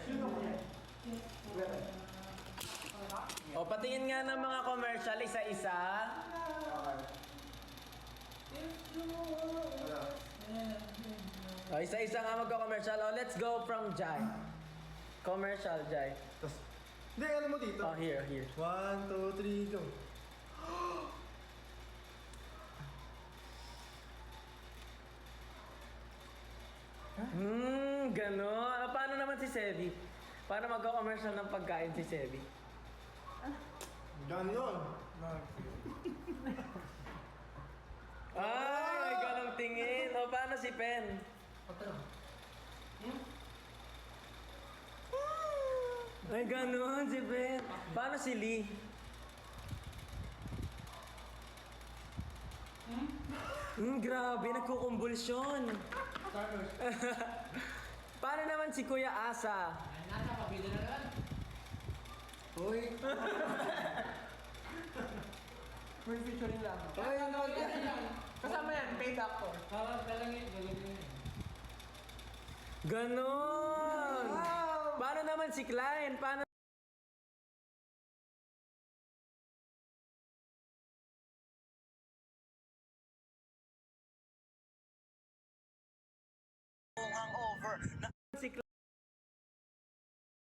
Sino ko yan? O, patingin nga ng mga commercial, isa-isa. Wala. O, isa-isa nga magka-commercial. O, let's go from Jai. Commercial, Jai. Tas, hindi, alam mo dito. Oh, here, here. 1, 2, 3, go. Ganon. O, paano naman si Sevi? Paano magka-commercial ng pagkain si Sevi? Ganon. Ay, may ganong tingin. O, paano si Pen? Ay, ganon si Pen. Paano si Lee? Grabe, nagkukumbulsyon. Paano naman si Kuya Asa? Nasa pabili na naman. Uy. May featuring lang. Uy, ano Kasama yan, paid actor. Parang galangin yun. Ganon! Paano naman si Klein? Paano si Klein?